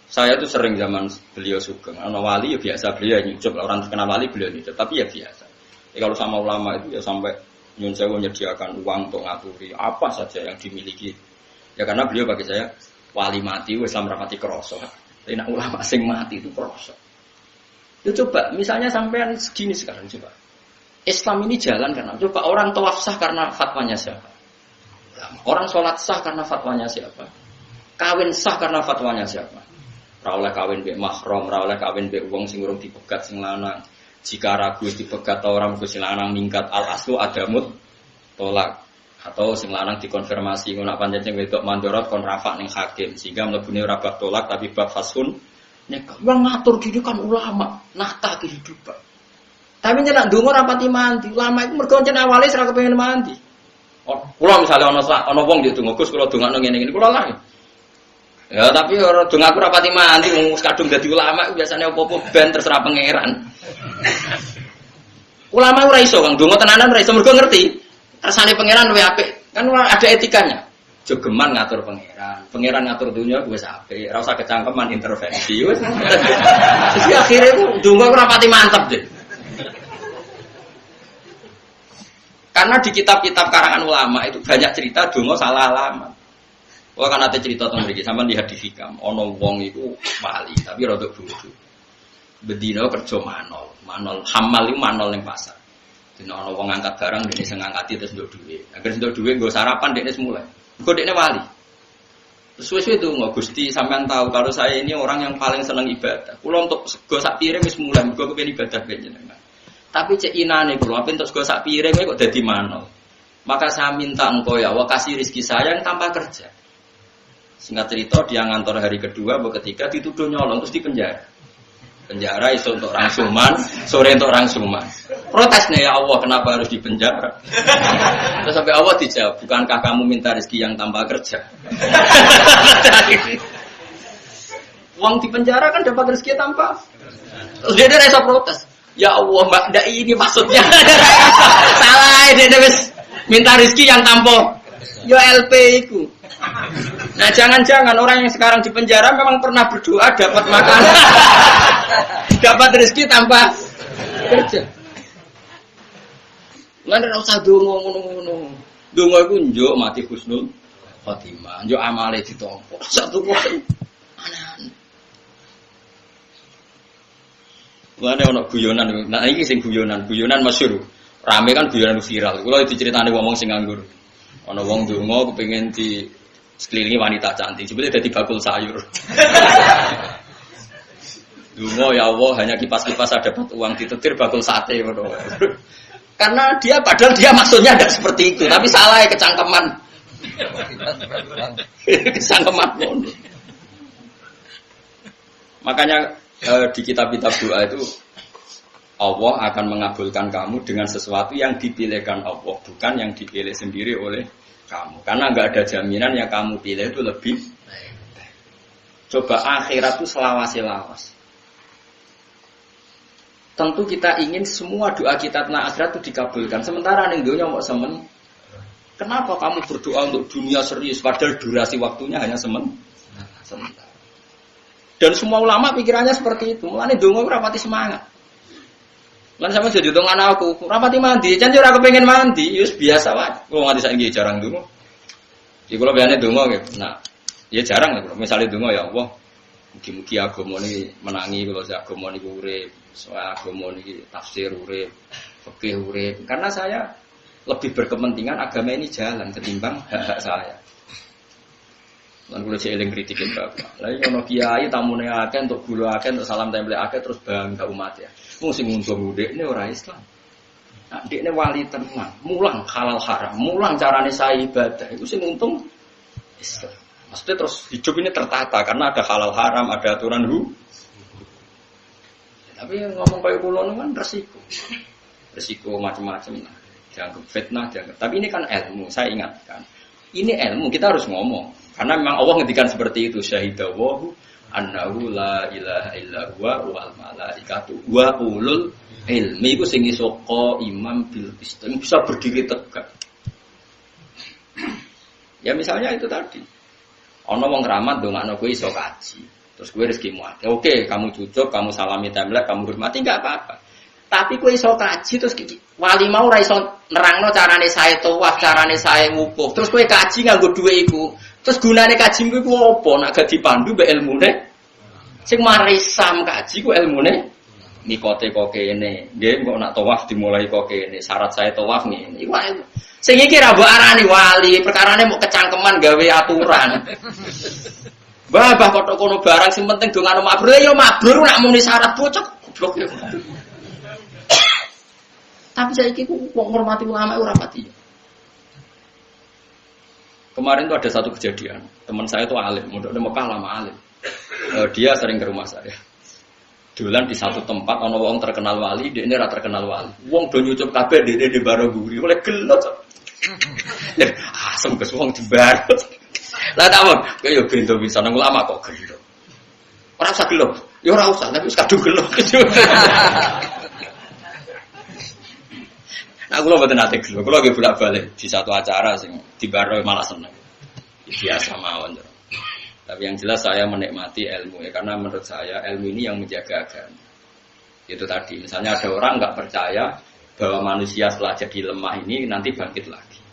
Saya itu sering zaman beliau sugeng. Ana wali ya biasa beliau nyucup, orang terkenal wali beliau nyucup, tapi ya biasa. Kalau sama ulama itu ya sampai nyun sewu menyediakan uang untuk ngaturi apa saja yang dimiliki. Ya karena beliau bagi saya wali mati, Islam rapati kroso. Tapi nak ulama sing mati itu kroso. Ya coba, misalnya sampean segini sekarang coba. Islam ini jalan karena coba orang tawaf sah karena fatwanya siapa? Orang sholat sah karena fatwanya siapa? Kawin sah karena fatwanya siapa? Ra oleh kawin mbek mahram, ra oleh kawin mbek wong sing urung dipegat sing lanang. Jika ragu dipegat orang sing lanang mingkat al aslu adamut tolak. Atau sing lanang dikonfirmasi ngono pancen sing wedok mandorot kon rafa ning hakim sehingga mlebune ora bab tolak tapi bab fasun nek wong ngatur diri kan ulama nata kehidupan. Tapi nek ndonga ora pati mandi, ulama iku mergo jen awale ora kepengin mandi. Oh, kula misale ana wong yo donga Gus kula dongakno ngene-ngene kula lah. Ya tapi ora dongaku ora pati mandi wong kadung dadi ulama biasane apa-apa ben terserah pangeran. Ulama ora iso Kang donga tenanan ora iso mergo ngerti. Kersane pangeran luwih apik. Kan ada etikanya. Jogeman ngatur pangeran. Pangeran ngatur dunia wis apik. Ora usah kecangkeman intervensi wis. Jadi akhirnya ku donga ora pati mantep deh. Karena di kitab-kitab karangan ulama itu banyak cerita donga salah alamat. Wah kan ada cerita tentang mriki sampean lihat di Hikam. Ana wong iku wali tapi rada bodho. Bedino kerja manol. Manol hamal iku manol ning pasar. Dene ana wong ngangkat barang dene sing ngangkati terus nduk dhuwit. Agar nduk dhuwit nggo sarapan dene semula. Kok dekne wali. Suwe-suwe itu nggak Gusti sampean tahu kalau saya ini orang yang paling senang ibadah. Kulo untuk sego sak piring wis mulai mergo kepen ibadah jenengan. Tapi cek inane kulo ape untuk sego sak piring kok dadi manol. Maka saya minta engkau ya Allah kasih rezeki saya yang tanpa kerja. Singkat cerita dia ngantor hari kedua atau ketiga dituduh nyolong terus dipenjara. Penjara itu untuk orang suman, sore untuk orang suman. Protesnya ya Allah kenapa harus dipenjara? Terus sampai Allah dijawab, bukankah kamu minta rezeki yang tanpa kerja? Uang di penjara kan dapat rezeki tanpa. Terus dia rasa protes. Ya Allah mbak, ndak ini maksudnya. Salah dia wis minta rezeki yang tanpa. Yo LP itu. Nah jangan-jangan orang yang sekarang di penjara memang pernah berdoa dapat makan, dapat rezeki tanpa kerja. Lan ora usah donga ngono-ngono. Donga iku njuk mati husnul khotimah, njuk amale ditampa. Satu kok aneh-aneh. Lan ono guyonan, nah iki sing guyonan masyhur. Rame kan guyonan viral. Kula diceritani wong sing nganggur. Ana wong donga kepengin di sekelilingi wanita cantik, sebetulnya jadi bakul sayur. Dungo ya Allah hanya kipas-kipas ada dapat uang ditetir bakul sate. Karena dia padahal dia maksudnya tidak seperti itu, tapi salah ya kecangkeman. Kecangkeman. Makanya di kitab-kitab doa itu Allah akan mengabulkan kamu dengan sesuatu yang dipilihkan Allah, bukan yang dipilih sendiri oleh kamu. Karena nggak ada jaminan yang kamu pilih itu lebih baik. Coba akhirat itu selawas-lawas. Tentu kita ingin semua doa kita tentang akhirat itu dikabulkan. Sementara ning dunya mau semen. Kenapa kamu berdoa untuk dunia serius padahal durasi waktunya hanya sementara. Dan semua ulama pikirannya seperti itu. Mulane donga ora pati semangat. Lan sama jadi dongan aku, rapati mandi, jan ora kepengin mandi, wis biasa wae. Wong nganti saiki jarang donga. Iki kula bayane donga nggih. Nah, ya jarang lho. Misale donga ya Allah, mugi-mugi agama niki menangi kula sak agama niku urip, soal agama niki tafsir urip, fikih urip. Karena saya lebih berkepentingan agama ini jalan ketimbang hak-hak saya. Lan kula cek eling kritikin Bapak. Lah iki ono kiai tamune akeh untuk guru akeh untuk salam tempel akeh terus bangga umat ya. Wong sing ngundang dekne ora Islam. Nah, dekne wali tenan, mulang halal haram, mulang carane saya ibadah. Itu sing untung Islam. Maksudnya terus hidup ini tertata karena ada halal haram, ada aturan Tapi ngomong kayak kula kan resiko. Resiko macam-macam lah. Dianggap fitnah, dianggap. Tapi ini kan ilmu, saya ingatkan. Ini ilmu, kita harus ngomong. Karena memang Allah ngendikan seperti itu, syahidawahu annahu la ilaha illa huwa wal malaikatu wa ulul ilmi. Iku sing iso imam bil qist, bisa berdiri tegak. Ya misalnya itu tadi. Ana wong keramat ndongakno kowe iso kaji. Terus kowe rezekimu akeh. Oke, kamu cucuk, kamu salami templek, kamu hormati enggak apa-apa. Tapi kowe iso kaji terus wali mau ora iso nerangno carane sae tawaf, carane sae wukuf. Terus kowe kaji nganggo dhuwit iku. Terus gunane kaji iku apa? Nek gak dipandu mbek ilmune. Sing marisam kaji ku ilmune mikote kok kene. Nggih, kok nak tawaf dimulai kok kene. Syarat sae tawaf ngene. Iku sing iki ra mbok arani wali, perkarane mau kecangkeman gawe aturan. Bah kok kono barang sing penting dongano mabrur ya mabrur nak muni syarat bocok goblok ya. Tapi saiki ku wong hormati ulama ora pati. Kemarin tuh ada satu kejadian, teman saya tuh alim, mondok di Mekah lama alim. Dia sering ke rumah saya. Dolan di satu tempat, ono wong terkenal wali, dia ini rata terkenal wali. Wong do nyucup kabeh dia di Baroguri, oleh gelot. Asem kes wong di Baro. Lah takon, kaya yo bento bisa nang ulama kok gelot. Ora usah gelot, ya ora usah, tapi wis kadung gelot. Nah, kalau betul nanti gelo, kalau lagi bolak-balik di satu acara sing di Baro malah seneng, biasa mawon. Tapi yang jelas saya menikmati ilmu ya, karena menurut saya ilmu ini yang menjaga agama. Itu tadi, misalnya ada orang nggak percaya bahwa manusia setelah jadi lemah ini nanti bangkit lagi.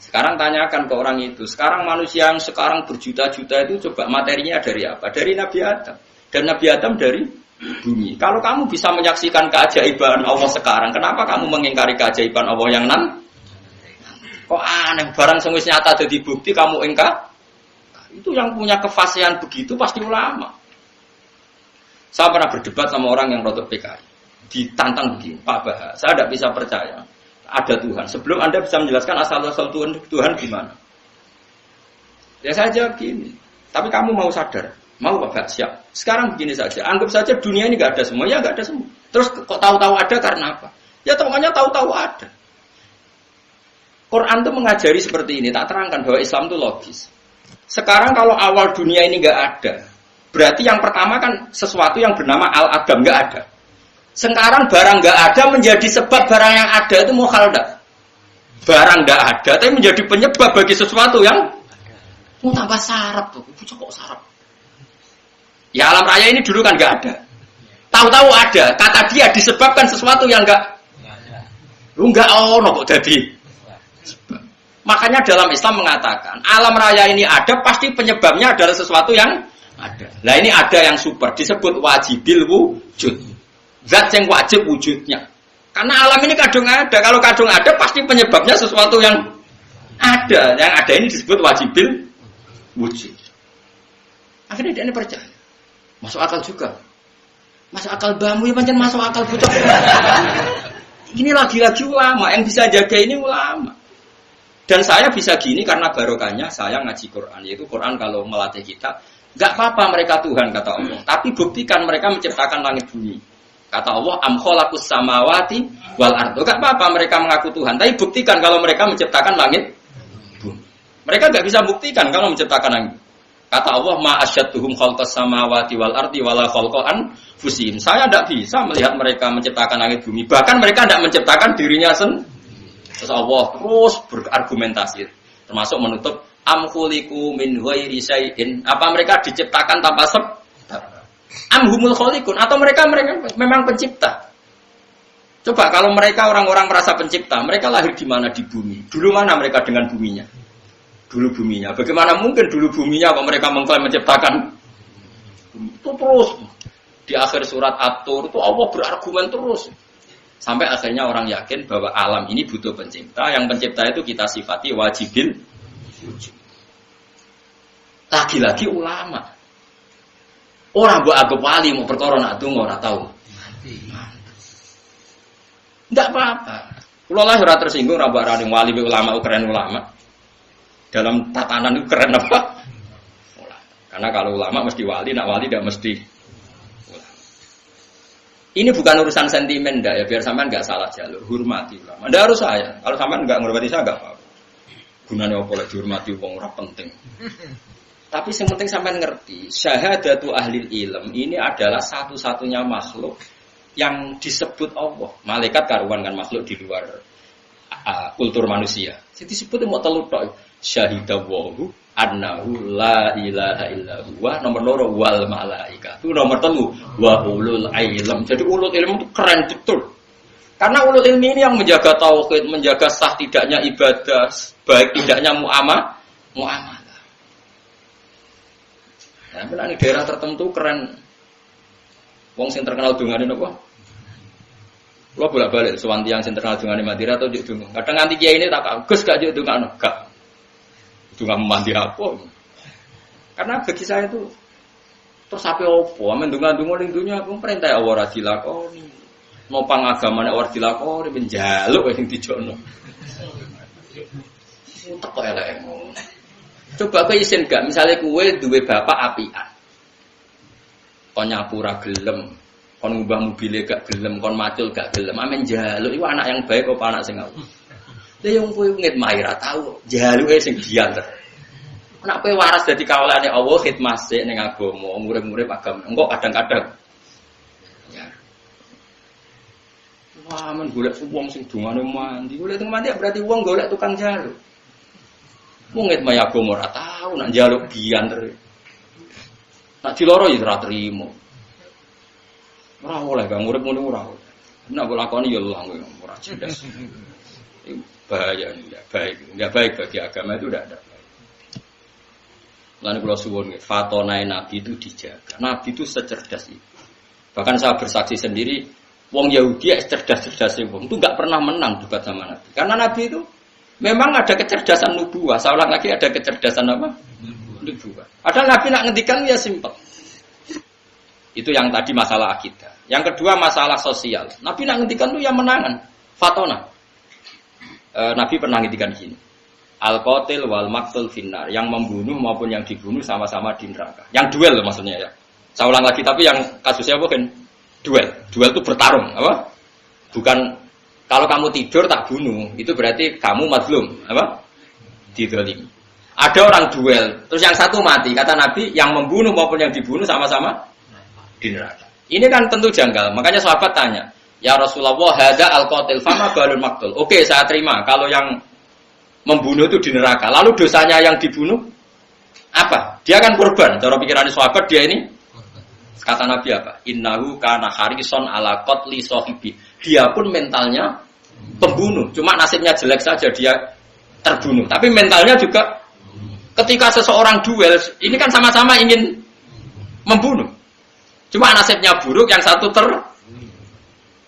Sekarang tanyakan ke orang itu, sekarang manusia yang sekarang berjuta-juta itu coba materinya dari apa? Dari Nabi Adam, dan Nabi Adam dari bumi. Kalau kamu bisa menyaksikan keajaiban Allah sekarang, kenapa kamu mengingkari keajaiban Allah yang Kok aneh, barang sing wis nyata dadi bukti kamu ingkar? Itu yang punya kefasihan begitu pasti ulama. Saya pernah berdebat sama orang yang rotok PKI. Ditantang begini, Pak Bah, saya tidak bisa percaya ada Tuhan. Sebelum Anda bisa menjelaskan asal-asal Tuhan gimana? Ya saya jawab gini, tapi kamu mau sadar, mau Pak, siap. Sekarang begini saja, anggap saja dunia ini nggak ada semua, ya nggak ada semua. Terus kok tahu-tahu ada karena apa? Ya makanya tahu-tahu ada. Quran itu mengajari seperti ini, tak terangkan bahwa Islam itu logis. Sekarang kalau awal dunia ini nggak ada, berarti yang pertama kan sesuatu yang bernama Al-Adam nggak ada. Sekarang barang nggak ada menjadi sebab barang yang ada itu mukhaldah. Barang nggak ada, tapi menjadi penyebab bagi sesuatu yang mau tambah sarap tuh, kok sarap? Ya alam raya ini dulu kan nggak ada. Tahu-tahu ada, kata dia disebabkan sesuatu yang nggak kok jadi. Makanya dalam Islam mengatakan alam raya ini ada pasti penyebabnya adalah sesuatu yang ada. Nah ini ada yang super disebut wajibil wujud. Zat yang wajib wujudnya. Karena alam ini kadung ada. Kalau kadung ada pasti penyebabnya sesuatu yang ada. Yang ada ini disebut wajibil wujud. Akhirnya dia ini percaya. Masuk akal juga. Masuk akal bambu ya pancen masuk akal bocah. Ini lagi-lagi ulama yang bisa jaga ini ulama. Dan saya bisa gini karena barokahnya saya ngaji Quran. Yaitu Quran kalau melatih kita, gak apa-apa mereka Tuhan kata Allah. Tapi buktikan mereka menciptakan langit bumi. Kata Allah, am khalaqus samawati wal ardo. Gak apa-apa mereka mengaku Tuhan, tapi buktikan kalau mereka menciptakan langit bumi. Mereka gak bisa buktikan kalau menciptakan langit. Kata Allah, ma asyadduhum khalqas samawati wal ardi wala khalqan fusin. Saya tidak bisa melihat mereka menciptakan langit bumi. Bahkan mereka tidak menciptakan dirinya sendiri. Terus Allah terus berargumentasi, termasuk menutup am khuliqu min ghairi syai'in. Apa mereka diciptakan tanpa sebab? Am humul khaliqun, atau mereka memang pencipta. Coba kalau mereka orang-orang merasa pencipta, mereka lahir di mana? Di bumi. Dulu mana mereka dengan buminya? Dulu buminya. Bagaimana mungkin dulu buminya kalau mereka mengklaim menciptakan? Itu terus di akhir surat At-Tur itu Allah berargumen terus. Sampai akhirnya orang yakin bahwa alam ini butuh pencipta. Yang pencipta itu kita sifati wajibil wujud. Lagi-lagi ulama. Orang buat agak wali mau perkara nak tunggu ora tahu. Tidak apa-apa. Kalau lah ora tersinggung ora mbok arani wali ulama keren ulama. Dalam tatanan itu keren apa? Ulama. Karena kalau ulama mesti wali, nak wali tidak mesti ulama. Ini bukan urusan sentimen ya, biar sampean enggak salah jalur. Hormati ulama. Ndak harus saya. Kalau sampean enggak menghormati saya enggak apa-apa. Gunanya apa lek dihormati wong ora penting. Tapi yang penting sampai ngerti, syahadatu ahlil ilm ini adalah satu-satunya makhluk yang disebut Allah. Malaikat karuan kan makhluk di luar kultur manusia. Jadi disebut mau telu tok. Syahidawahu annahu la ilaha illa huwa, nomor loro wal malaikatu, nomor telu wa ulul ilm. Jadi ulul ilm itu keren betul. Karena ulul ilm ini yang menjaga tauhid, menjaga sah tidaknya ibadah, baik tidaknya muamalah. Nah, di daerah tertentu keren. Wong sing terkenal dungane napa? Kula bolak-balik sowan tiyang sing terkenal dungane Madura atau njuk donga. Kadang nganti kiai ini tak Gus gak njuk dongano, gak. Donga mandi apa? Karena bagi saya itu terus ape opo? Amen donga-donga ning dunya aku perintah Allah ora dilakoni. Nopang agamane ora dilakoni menjaluk sing dijono. Utek kok elek ngono. Coba kowe isin gak, misalnya kowe duwe bapak apian. Kon nyapu ra gelem, kon ngubah mobil gak gelem, kon macul gak gelem, amen njaluk iku anak yang baik apa anak sing ngawur. Lah yang kowe ngitmah ra tau, jaluke sing diantar. Nek kowe waras dadi kawulane Allah khidmah sik ning agama, murid-murid agama. Engko kadang-kadang ya. Wah, men golek wong sing dungane mandi. Golek teng mandi berarti wong golek tukang jaluk. Mungkin maya agama ora tau nak njaluk biyen terus. Nak diloro ya ora trimo. Ora oleh Kang urip ngono ora. Nek lakoni ya lah ora cerdas. Bahaya enggak baik bagi agama itu tidak ada. Lalu kalau suwun fatonae nabi itu dijaga. Nabi itu secerdas itu. Bahkan saya bersaksi sendiri, wong Yahudi cerdas-cerdas wong itu nggak pernah menang debat sama Nabi. Karena Nabi itu memang ada kecerdasan nubuah. Saya ulang lagi ada kecerdasan apa? Nubuah. Padahal Nabi nak ngendikan ya simpel. Itu yang tadi masalah akidah. Yang kedua masalah sosial. Nabi nak ngendikan itu yang menangan. Fatona. Nabi pernah ngendikan gini. Al-qatil wal maqtul finnar. Yang membunuh maupun yang dibunuh sama-sama di neraka. Yang duel maksudnya ya. Saya ulang lagi, tapi yang kasusnya bukan duel. Duel itu bertarung, apa? Bukan kalau kamu tidur tak bunuh, itu berarti kamu mazlum, apa? Dizalimi. Ada orang duel, terus yang satu mati. Kata Nabi, yang membunuh maupun yang dibunuh sama-sama di neraka. Ini kan tentu janggal. Makanya sahabat tanya, "Ya Rasulullah, hadza al-qatil fama balul maqtul." Oke, saya terima. Kalau yang membunuh itu di neraka, lalu dosanya yang dibunuh apa? Dia kan korban. Cara pikiran sahabat dia ini kata Nabi apa? Innahu kana harison ala qatli sahibi. Dia pun mentalnya pembunuh. Cuma nasibnya jelek saja dia terbunuh. Tapi mentalnya juga ketika seseorang duel, ini kan sama-sama ingin membunuh. Cuma nasibnya buruk, yang satu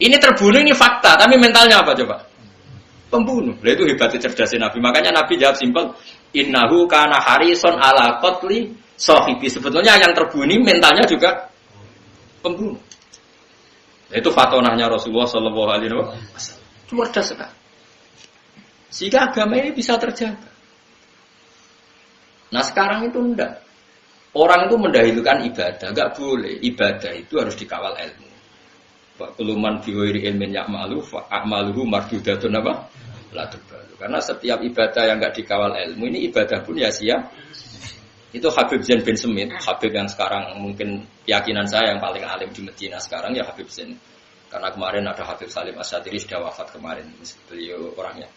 ini terbunuh, ini fakta. Tapi mentalnya apa coba? Pembunuh. Nah, itu hebatnya cerdasnya Nabi. Makanya Nabi jawab simpel. Innahu kana harison ala qatli sahibi. Sebetulnya yang terbunuh mentalnya juga pembunuh. Itu fatonahnya Rasulullah Shallallahu Alaihi Wasallam. Cerdas sekali. Sehingga agama ini bisa terjaga. Nah sekarang itu enggak. Orang itu mendahulukan ibadah, enggak boleh. Ibadah itu harus dikawal ilmu. Kuluman biwiri ilmin ya'malu fa'amaluhu mardudatun apa? La tubalu. Karena setiap ibadah yang enggak dikawal ilmu ini ibadah pun ya sia. Itu Habib Zain bin Semit, Habib yang sekarang mungkin keyakinan saya yang paling alim di Medina sekarang ya Habib Zain. Karena kemarin ada Habib Salim Asy'ari sudah wafat kemarin, beliau orangnya.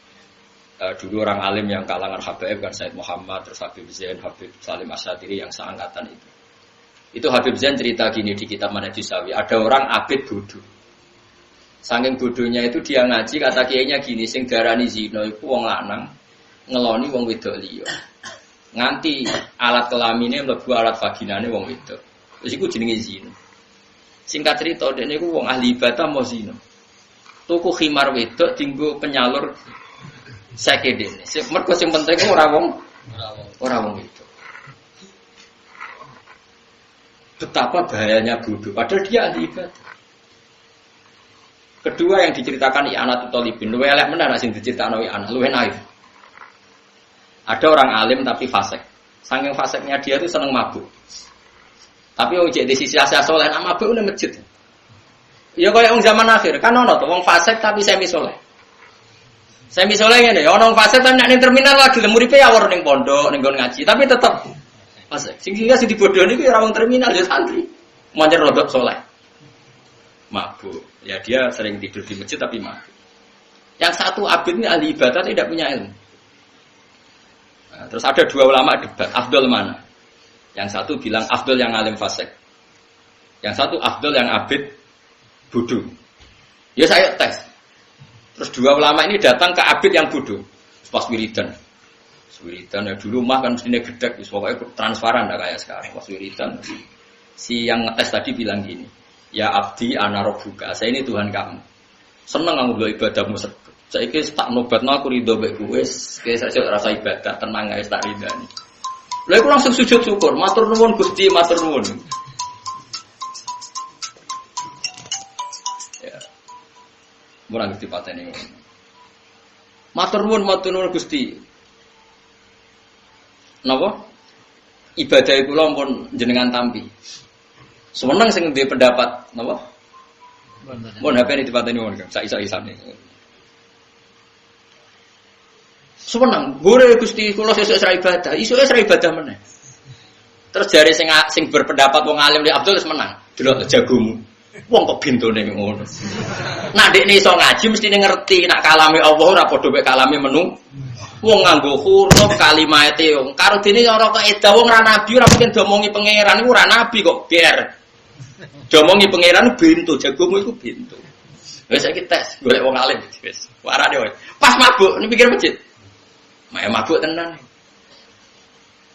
Dulu orang alim yang kalangan Habaib kan Said Muhammad, terus Habib Zain, Habib Salim Asy'ari yang seangkatan itu. Itu Habib Zain cerita gini di kitab Manhajus Sawi, ada orang abid bodoh. Saking bodohnya itu dia ngaji kata kiainya gini, sing darani zina iku wong lanang ngeloni wong wedok liya. Nganti alat kelamine mlebu alat vaginane wong wedok. Terus iku jenenge zina. Singkat cerita dekne iku wong ahli ibadah mau zina. Tuku khimar wedok dienggo penyalur sakedene. Mergo sing penting ora wong wedok. Betapa bahayanya bodoh padahal dia ahli ibadah. Kedua yang diceritakan I'anatul Thalibin, luwih elek menar sing diceritakno I'anah, luwih naif. Ada orang alim tapi fasik. Saking fasiknya dia tuh seneng mabuk. Tapi wong cek di sisi asal soleh nak mabuk nang masjid. Ya kaya wong zaman akhir, kan ono to wong fasik tapi semi soleh. Semi soleh ngene, ono wong fasik tapi nek ning terminal lagi lemuripe awor ning pondok, ning nggon ngaji, tapi tetep fasik. Sing dibodohni ku ya ora wong terminal ya santri. Moncer rodok soleh. Mabuk. Ya dia sering tidur di masjid tapi mabuk. Yang satu abid ini ahli ibadah tidak punya ilmu. Nah, terus ada dua ulama debat, afdol mana? Yang satu bilang afdol yang alim fasik. Yang satu afdol yang abid bodoh. Ya saya tes. Terus dua ulama ini datang ke abid yang bodoh. Pas wiridan. Wiridan ya dulu mah kan mestinya gedek, pokoknya transparan dah kayak sekarang. Pas wiridan si yang ngetes tadi bilang gini, ya abdi ana rabbuka, saya ini Tuhan kamu. Seneng aku mbok ibadahmu sego. Saiki tak nobatno aku ridho mek kowe, saya rasa ibadah tenang guys tak ridani. Lha iku langsung sujud syukur, matur nuwun Gusti, matur nuwun. Ya. Murah Gusti patene. Matur nuwun Gusti. Napa? Ibadah kula pun jenengan tampi. Semeneng sing duwe pendapat napa? Mun HP ini dipateni wong sak isa-isane. Semeneng, gore Gusti kula sesuk isra ibadah, isu isra ibadah meneh. Terus jare sing berpendapat wong alim di Abdul wis menang. Delok jagomu. Wong kok bintone ngono. Nak dekne iso ngaji mesti ngerti nak kalame Allah ora padha mek kalame menu. Wong nganggo huruf kalimate wong karo dene ora kaidah wong ra nabi ora mungkin domongi pangeran iku ora nabi kok ger. Domongi pangeran bintu jagomu iku bintu. Wis saiki tes golek wong alim wis. Warane wae. Pas mabuk ni pikir masjid. Mae mabuk tenan.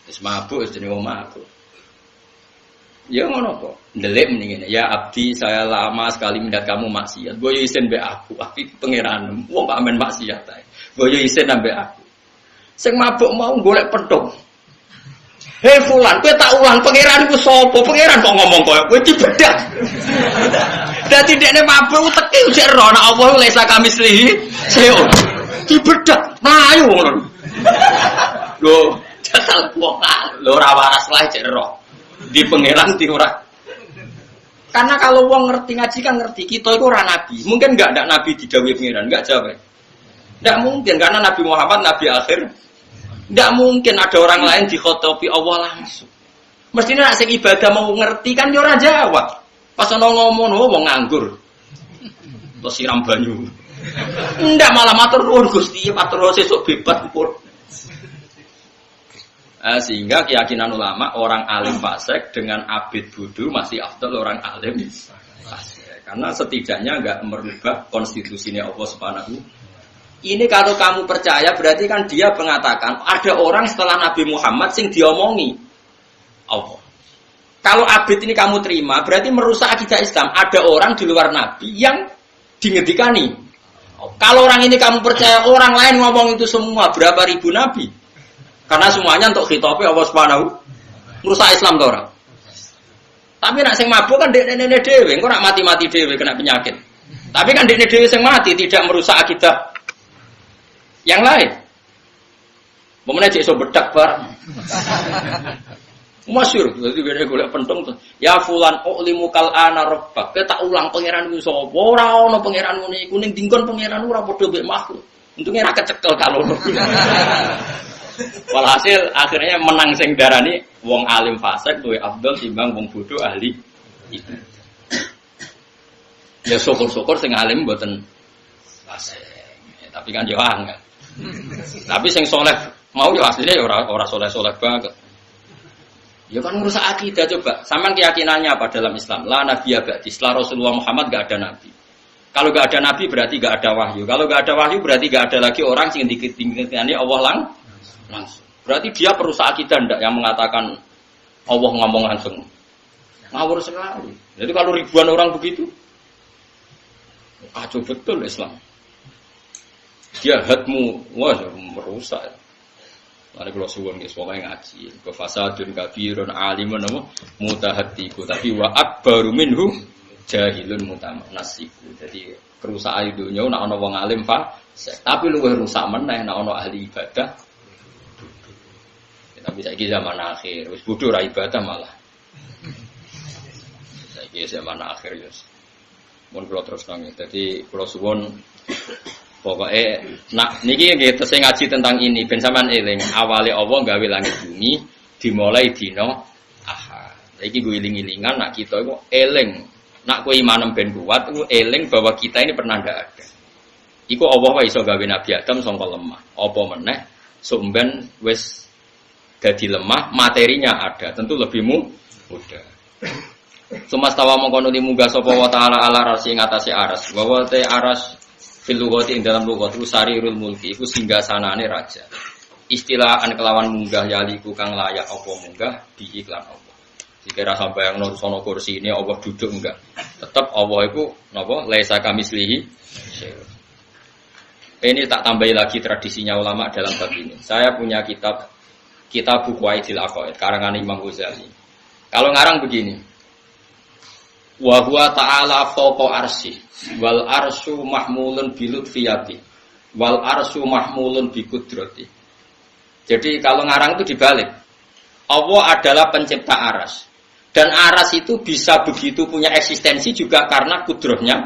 Wis mabuk wis jenenge wong mabuk. Ya ngono kok. Ndelik mendingin. Ya abdi saya lama sekali mendat kamu maksiat. Boyo isen mbek aku. Tapi pangeran wong kok amen maksiat ae. Boyo isen mbek aku. Sing mabuk mau golek pedhong. Hei fulan, kowe tak ulang pangeran iku sapa? Pangeran kok ngomong koyo kowe dibedak. Dadi dekne mabuk teki ujek ro nek Allah lesa kamislihi seo. Dibedak mlayu ngono. Lho, jatah wong lho ora waras lah cek ro. Di pangeran di ora. Karena kalau wong ngerti ngaji kan ngerti kita itu ora nabi. Mungkin enggak ada nabi didhawuhi pangeran, enggak jawab. Enggak mungkin karena Nabi Muhammad nabi akhir. Enggak mungkin ada orang lain dikhotobi Allah langsung. Mestinya nek sing ibadah mau ngerti kan yo ora jawab. Pas ana ngomong wong nganggur. Terus siram banyu. Enggak malah matur nuwun Gusti, matur nuwun sesuk bebas pun. Sehingga keyakinan ulama orang alim fasik dengan abid bodoh masih afdal orang alim fasik. Karena setidaknya enggak merubah konstitusinya Allah Subhanahu. Ini kalau kamu percaya berarti kan dia mengatakan ada orang setelah Nabi Muhammad sing diomongi Allah. Kalau abid ini kamu terima berarti merusak akidah Islam. Ada orang di luar Nabi yang dingendikani. Kalau orang ini kamu percaya orang lain ngomong itu semua berapa ribu Nabi? Karena semuanya untuk khitabe Allah Subhanahu merusak Islam to ora. Tapi nek sing mabuk kan dekne dhewe, engko nek mati-mati dhewe kena penyakit. Tapi kan dekne dhewe sing mati tidak merusak akidah yang lain. Momennya cek iso bedak bareng. Masyhur, dadi gede golek pentung tuh. Ya fulan ulimu kal ana rabbak. Tak ulang pangeranmu sapa? Ora ana pangeran ngene iku ning dinggon pangeran ora padha mbek makhluk. Untunge ra kecekel kalono. Walhasil akhirnya menang sing darani wong alim fasik luwih afdal timbang wong bodoh ahli itu. Ya syukur-syukur sing alim mboten fasik. Tapi kan yo angel. Tapi sing soleh mau yo asline yo ora soleh-soleh banget. Ya kan merusak akidah coba. Sampean keyakinannya apa dalam Islam? La nabiyya ba'di. Setelah Rasulullah Muhammad enggak ada nabi. Kalau enggak ada nabi berarti enggak ada wahyu. Kalau enggak ada wahyu berarti enggak ada lagi orang sing dikitingani Allah langsung. Berarti dia perusak akidah ndak yang mengatakan Allah ngomong langsung. Ngawur sekali. Jadi kalau ribuan orang begitu kacau betul Islam. Dia hadmu wah merusak. Mari kalau suwun guys, pokoknya ngaji. Kefasadun kabirun alimun mutahatiku. Tapi wa akbaru minhu jahilun mutamanasiku. Jadi kerusakan dunia nak ana wong alim tapi luwih rusak meneh nak ana ahli ibadah. Tapi saiki zaman akhir, wis bodho ra ibadah malah. Saiki zaman akhir yo. Mun kula terus nang. Dadi kula suwun pokoke nak niki nggih tesih ngaji tentang ini ben sampean eling awale Allah gawe langit bumi dimulai dina Ahad. Iki gue iling-ilingan nak kita iku eling nak kowe imanem ben kuat iku eling bahwa kita ini pernah ndak ada. Iku Allah wae iso gawe Nabi Adam sangka lemah. Apa meneh sumben wis dadi lemah, materinya ada, tentu lebih mudah. Sumastawa mongko nuli munggah sapa wa taala ala arsi ing atase aras. Bahwa te aras fil lughati ing dalam lughat sarirul mulki iku singgasanane raja. Istilahan kelawan munggah yaliku kang layak apa munggah bi iklan Allah. Jika rasa bayangno sono kursi ini Allah duduk enggak. Tetap Allah iku napa laisa kamislihi. Ini tak tambahi lagi tradisinya ulama dalam bab ini. Saya punya kitab buku Aidil Aqaid karangan Imam Ghazali. Kalau ngarang begini. Wa huwa ta'ala fawqa arsy wal arsyu mahmulun bi lutfiyati wal arsyu mahmulun bi qudrati. Jadi kalau ngarang itu dibalik. Allah adalah pencipta aras. Dan aras itu bisa begitu punya eksistensi juga karena kudrahnya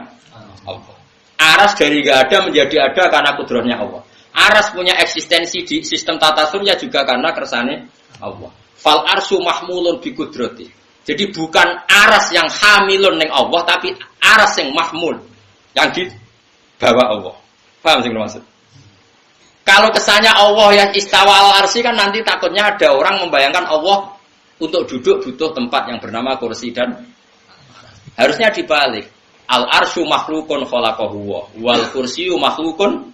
Allah. Aras dari enggak ada menjadi ada karena kudrahnya Allah. Aras punya eksistensi di sistem tata surya juga karena kersane Allah. Fal arsyu mahmulun bi qudrati. Jadi bukan aras yang hamilun ning Allah tapi aras yang mahmul yang dibawa Allah. Paham sing maksud? Kalau kesannya Allah yang istawa al-arsy kan nanti takutnya ada orang membayangkan Allah untuk duduk butuh tempat yang bernama kursi dan harusnya dibalik. Al-arsyu makhlukun khalaqahu wal kursiyyu makhlukun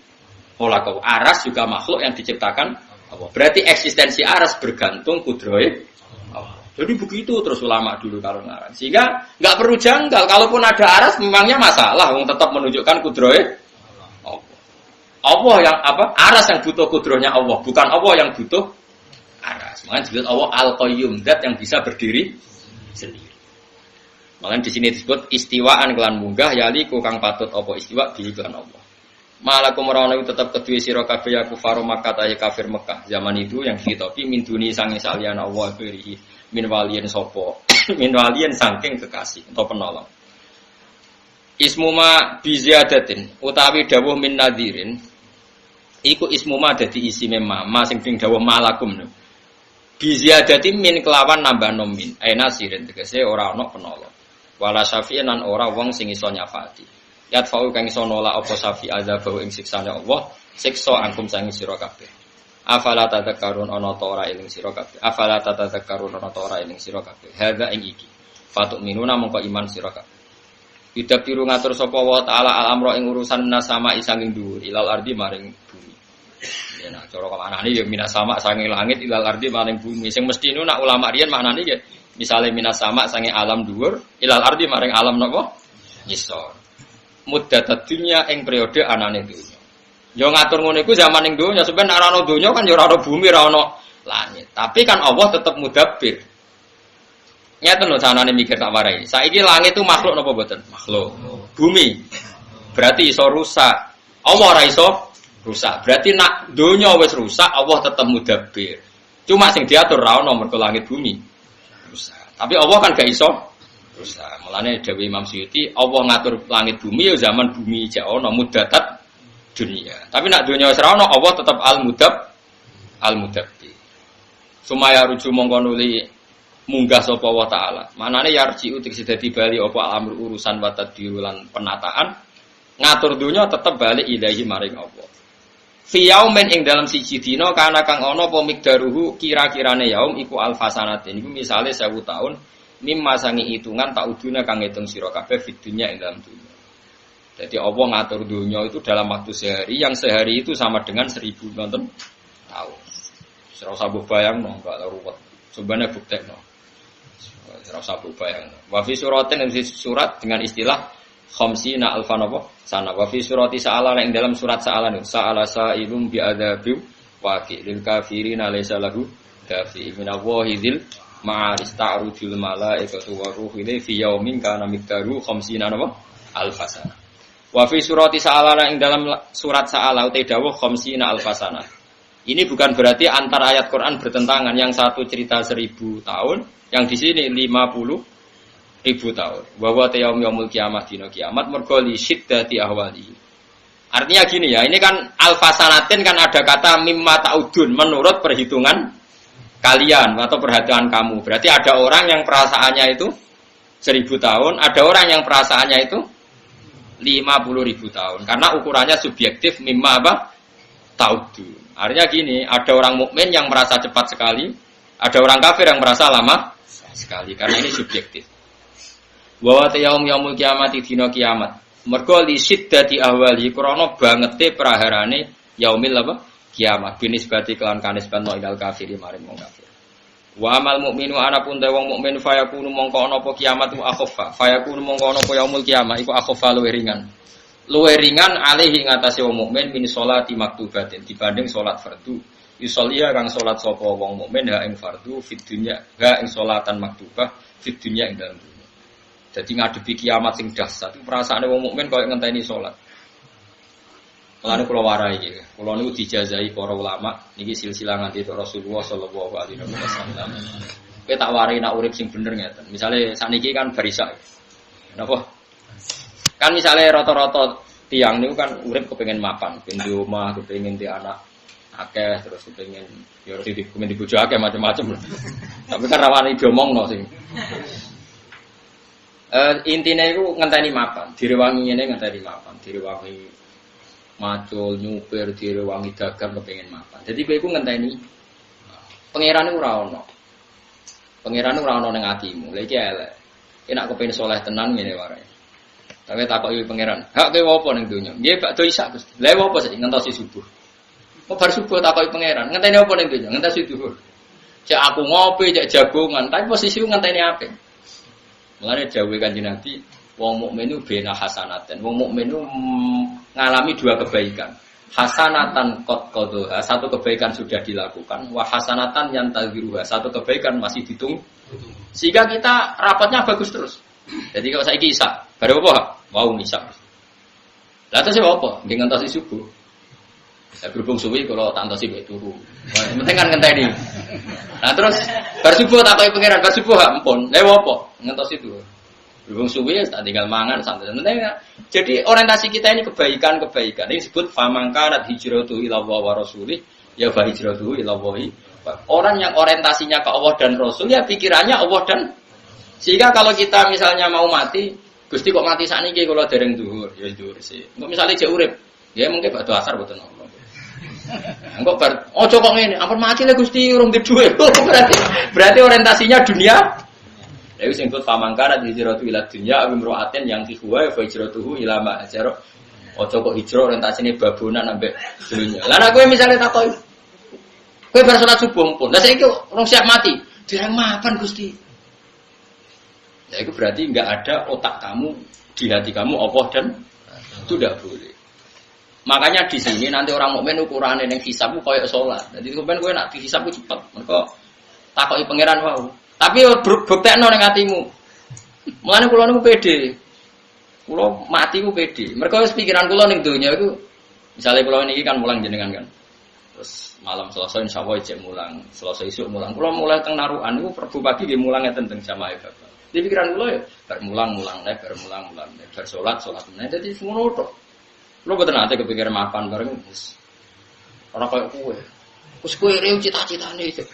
khalaqahu. Aras juga makhluk yang diciptakan Allah. Berarti eksistensi aras bergantung kudrahe Allah. Jadi begitu terus ulama dulu kalau ngarang. Sehingga nggak perlu janggal. Kalaupun ada aras, memangnya masalah. Wong tetap menunjukkan kudrohe Allah. Allah yang apa? Aras yang butuh kudrohnya Allah, bukan Allah yang butuh aras. Makanya disebut Allah Al-Qayyum, zat yang bisa berdiri sendiri. Makanya di sini disebut istiwaan kelan munggah yaliku kang patut apa istiwa di kelan Allah. Malakum ora tetap kedue sira kabeh ya kufar Makkah ta kafir Mekah. Zaman itu yang ditopi min duni sange saliyana Allah berihi min waliyin sapa. Min waliyin saking kekasih atau penolong. Ismuma bi ziyadatin utawi dawuh min nadhirin iku ismuma dadi isi ma sing ping dawuh malakum. Bi ziyadatin min kelawan nambah nomin. Nasirin tegese ora ana penolong. Wala syafi'in lan ora wong sing iso nyafati. Yatfa'u kang iso nolak apa syafi' adzabahu ing siksane Allah, siksa angkum sangi sira kabeh. Afala tadhakkarun ana ta ora eling sira kabeh. Afala tadhakkarun ana ta ora eling sira kabeh. Hadza ing iki. Fatuk minuna mongko iman sira kabeh. Tidak tiru ngatur sapa wa ta'ala al-amra ing urusan minas sama'i sanging dhuwur ilal ardi maring bumi. Ya nah cara kamanane ya minas sama sanging langit ilal ardi maring bumi. Sing mesti nu nak ulama riyen maknane ya misale minas sama sanging alam dhuwur ilal ardi maring alam napa? Ngisor. Muddat dunya ing periode anane dunya. Ya ngatur ngono iku zaman ning dunya, sampeyan nek ora ana dunya kan ya ora ana bumi, ora ana langit. Tapi kan Allah tetap mudabbir. Nyata lho sanane mikir tak warai. Saiki langit itu makhluk napa mboten? Makhluk. Bumi berarti iso rusak. Allah ora iso rusak. Berarti nak dunya wis rusak, Allah tetap mudabbir. Cuma sing diatur ra ono mergo langit bumi rusak. Tapi Allah kan gak iso rusak. Mulane dawuh Imam Suyuti, Allah ngatur langit bumi ya zaman bumi jek ana muddatat dunia. Tapi nak dunia wis ora ana, Allah tetap al-mudabbir. Sumaya ruju mongko nuli munggah sapa wa taala. Manane yarji utik dadi bali apa amr urusan wa tadbiru lan penataan ngatur dunia tetap balik ilahi maring Allah. Fi yaumin ing dalam siji dina kana kang ana apa migdaruhu kira-kirane yaum iku alfasanatin. Iku misale 1000 tahun mimma sangi hitungan tak udune kang ngitung sira kabeh fid dunya ing dalam dunya. Jadi Allah ngatur dunia itu dalam waktu sehari, yang sehari itu sama dengan 1000 tahun. Ora usah bayangno, enggak ruwet. Sebenarnya buktekno. Ora usah bayangno. Wa fi suratin surat dengan istilah khamsina alfan apa? Sana wa fi surati sa'ala ing dalam surat sa'ala niku sa'ala sa'ilum bi adzabim waqi lil kafirin laysa lahu dafi min awahidil ma'aris ta'rujul malaikatu wa ruhu fi yaumin kana miqdaru khamsina alfasana. Wa fi surati sa'ala ing dalam surat sa'ala uta dawuh khamsina alfasana. Ini bukan berarti antara ayat Quran bertentangan, yang satu cerita 1000 tahun, yang di sini 50.000 tahun. Wa wa yaumul kiamah dina kiamat mergo li syiddati ahwali. Artinya gini ya, ini kan alfasanatin kan ada kata mimma ta'udun menurut perhitungan kalian atau perhatian kamu. Berarti ada orang yang perasaannya itu 1000 tahun, ada orang yang perasaannya itu 50.000 tahun. Karena ukurannya subjektif mimma apa? Ta'udun. Artinya gini, ada orang mukmin yang merasa cepat sekali, ada orang kafir yang merasa lama sekali. Karena ini subjektif. Wa wa yaumul kiamat dina kiamat. Mergo li syiddati ahwali krana bangete praharane yaumil apa? Kiamat binisbati kelan kanisban ilal kafiri maring wong kafir. Wa amal mukminu anapun te wong mukmin fayakunu mongko ana apa kiamat ku akhaffa. Fayakunu mongko ana apa yaumul kiamat iku akhaffa luwih ringan. Luwih ringan alaihi ngatasi wong mukmin min sholati maktubatin dibanding salat fardu. Yusolliya kang salat sapa wong mukmin ha ing fardu fid dunya, ha ing salatan maktubah fid dunya ing dalem dunya. Jadi ngadepi kiamat sing dahsyat iku perasaane wong mukmin koyo ngenteni salat. Mulane kula warai iki. Kula niku dijazahi para ulama niki silsilah nganti Rasulullah sallallahu alaihi wasallam. Kowe tak warai nak urip sing bener ngeten. Misale saniki kan barisa. Napa? Kan misalnya rata-rata tiang niku kan urip kepengin mapan, kepengin di omah, kepengin di anak akeh, terus kepengin ya kepengin di bojo akeh macam-macam. Tapi kan rawani diomongno sing. Intine iku ngenteni mapan, direwangi ngene ngenteni mapan, direwangi macul, nyupir, direwangi dagang kepengin mapan. Jadi kowe iku ngenteni pangeran iku ora ono. Pangeran ora ono ning atimu. Lha iki elek. Enak kepengin saleh tenan ngene wae. Tapi takoki pangeran, hak kowe apa ning donya? Nggih bakdo isak Gusti. Lha apa sik ngentosi subuh. Kok bar subuh takoki pangeran, ngenteni apa ning donya? Ngenteni subuh. Cek aku ngopi, cek jagongan, tapi posisi ngenteni apik. Mulane dawuhe Kanjeng Nabi, wong mukmin itu bena hasanatan. Wong mukmin itu ngalami dua kebaikan. Hasanatan qad qadha, satu kebaikan sudah dilakukan, wa hasanatan yantaziruha, satu kebaikan masih ditunggu. Sehingga kita rapatnya bagus terus. Jadi kalau saiki isak, baru apa? Mau isak. Lah terus apa? Nggih ngentosi subuh. Ya berhubung suwi kalau tak entosi bae turu. Penting kan ngenteni. Nah terus bar subuh takoki pangeran, bar subuh ampun. Lha apa? Ngentosi itu. Berhubung suwi tak tinggal mangan santai. Jadi orientasi kita ini kebaikan-kebaikan. Ini disebut famangkanat hijratu ila Allah wa rasulih ya fa hijratu ila Allah. Orang yang orientasinya ke Allah dan Rasul ya pikirannya Allah dan sehingga kalau kita misalnya mau mati, Gusti kok mati sakniki kula dereng dhuwur, ya dhuwur sih. Engko misale jek urip, ya mungkin bakdo asar mboten apa. Engko bar ojo kok ngene, ampun mati le Gusti urung di dhuwit. Berarti orientasinya dunia. Ya wis disebut famangkara hijratu ila dunya aw imra'atin yang fihuwa fa hijratuhu ila ma hajara. Ojo kok hijrah orientasine babonan ambek dunya. Lah nek kowe misale takoki kowe bar salat subuh pun. Lah saiki urung siap mati, dereng mapan Gusti. Ya itu berarti enggak ada otak kamu di hati kamu Allah dan itu tidak boleh. Makanya di sini nanti orang mukmin ukurannya yang hisab itu kayak sholat. Jadi kemudian gue nak dihisab itu cepat. Mereka takoki pangeran wow. Tapi buktekno ning atimu. Mulane kula niku pede. Kula mati ku pede. Mereka wis pikiran kula ning donya iku misale kula niki kan mulang jenengan kan. Terus malam Selasa insyaallah cek mulang. Selasa isuk mulang. Kula mulai teng narukan niku Rabu pagi nggih mulang ngeten teng jamaah Bapak. Di pikiran kula ya bar mulang-mulang bar salat meneh dadi ngono tok. Lho boten ate kepikiran mapan bareng wis. Ora koyo kowe. Wis kowe rew cita-citane iki.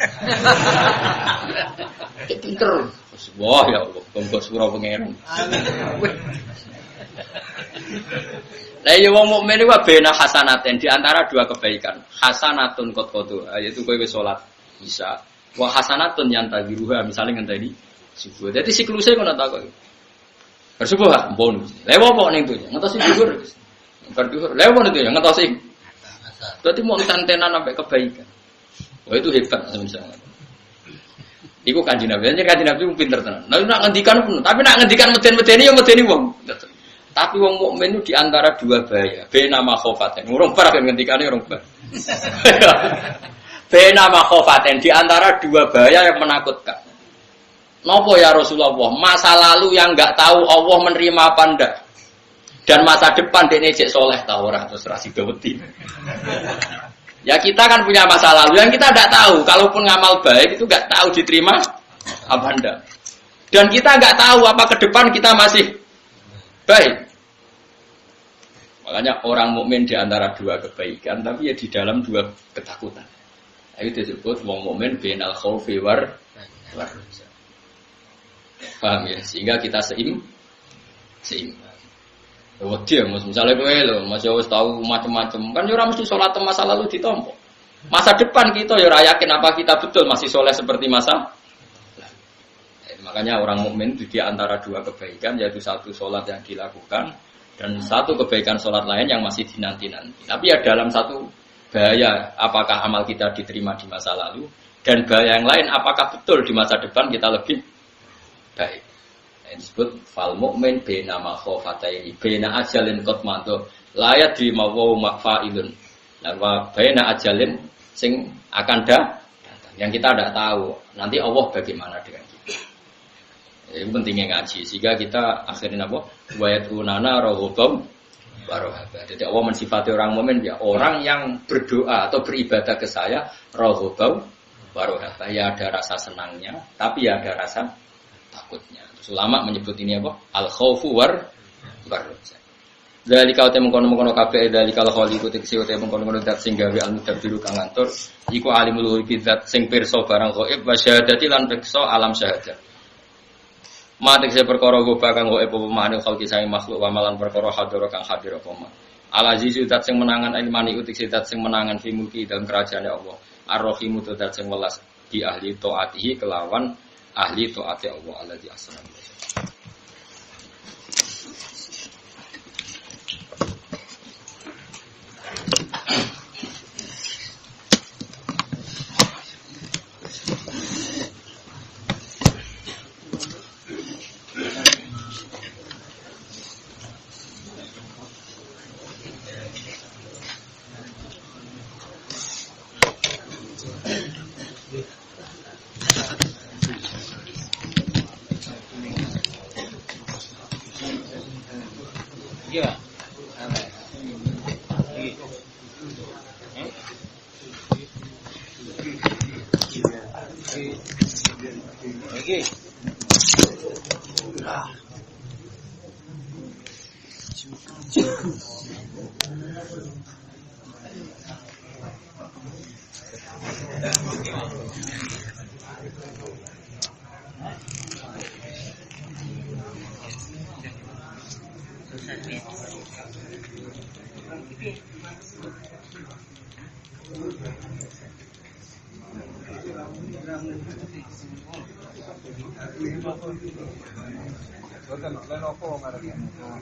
Cek pinter. Wah ya Allah, monggo sepura pangeran. Amin. Lah ya wong mukmin iku bena hasanaten di antara dua kebaikan. Hasanatun qad qadha, yaitu kowe wis salat bisa. Wa hasanatun yantaziruha misale ngenteni subuh. Jadi siklusnya kena tak kok. Bersubuh ah, bonus. Lewo apa ning itu? Ngentosi dhuwur. Berdhuwur. Lewo itu ya ngentosi. Berarti mau tentenan sampai kebaikan. Wah itu hebat misalnya. Iku Kanjeng Nabi. Kanjeng Nabi pinter tenan. Nah nak ngendikan pun, tapi nak ngendikan meden-medeni ya medeni wong. Tapi wong mukmin itu di antara dua bahaya. Bena makhofaten. Urung parah ngendikane urung bar. Bena makhofaten di antara dua bahaya yang menakutkan. Nopo ya Rasulullah, masa lalu yang enggak tahu Allah menerima apa ndak. Dan masa depan dekne cek soleh ta ora terus ra sida wedi. Ya kita kan punya masa lalu yang kita enggak tahu, kalaupun ngamal baik itu enggak tahu diterima apa ndak. Dan kita enggak tahu apa ke depan kita masih baik. Makanya orang mukmin di antara dua kebaikan tapi ya di dalam dua ketakutan. Itu disebut wong mukmin bainal khaufi war raja. Paham ya? Sehingga kita seimbang. Wedi ya, misalnya kowe lho, masih wis tahu macam-macam. Kan ora mesti salat masa lalu ditampa. Masa depan kita ya ora yakin apa kita betul masih soleh seperti masa lalu. Makanya orang mukmin itu di antara dua kebaikan yaitu satu salat yang dilakukan dan satu kebaikan salat lain yang masih dinanti-nanti. Tapi ya dalam satu bahaya apakah amal kita diterima di masa lalu dan bahaya yang lain apakah betul di masa depan kita lebih baik. Ini disebut fal mukmin bena makhofataini bena ajalin qad madha la yadri ma wa mafa'ilun. Lan wa bena ajalin sing akan datang yang kita tidak tahu nanti Allah bagaimana dengan kita. Ini pentingnya ngaji sehingga kita akhirnya apa? Wa yatunana raghubam wa rahaba. Jadi Allah mensifati orang mukmin ya orang yang berdoa atau beribadah ke saya raghubam wa rahaba. Ya ada rasa senangnya tapi ya ada rasa takutnya. Terus ulama menyebut ini apa? Al-khaufu war raja. Dalika uta mengkono-mengkono kabeh dalika al-khaliqu tekse uta mengkono-mengkono zat sing gawe al-mudabbiru kang ngatur iku alimul ghaib zat sing pirsa barang ghaib wa syahadati lan pirsa alam syahadat. Matek se perkara goba kang ghaib apa mane khalqi sang makhluk wa malan perkara hadira kang hadir apa ma. Al-azizu zat sing menangan ilmani utik zat sing menangan fi mulki dalam kerajaane Allah. Ar-rahimu zat sing welas di ahli taatihi kelawan ahli taati Allah alladzi asra. Iya. Aneh. Iki. Boten Lenovo mereknya. Nah.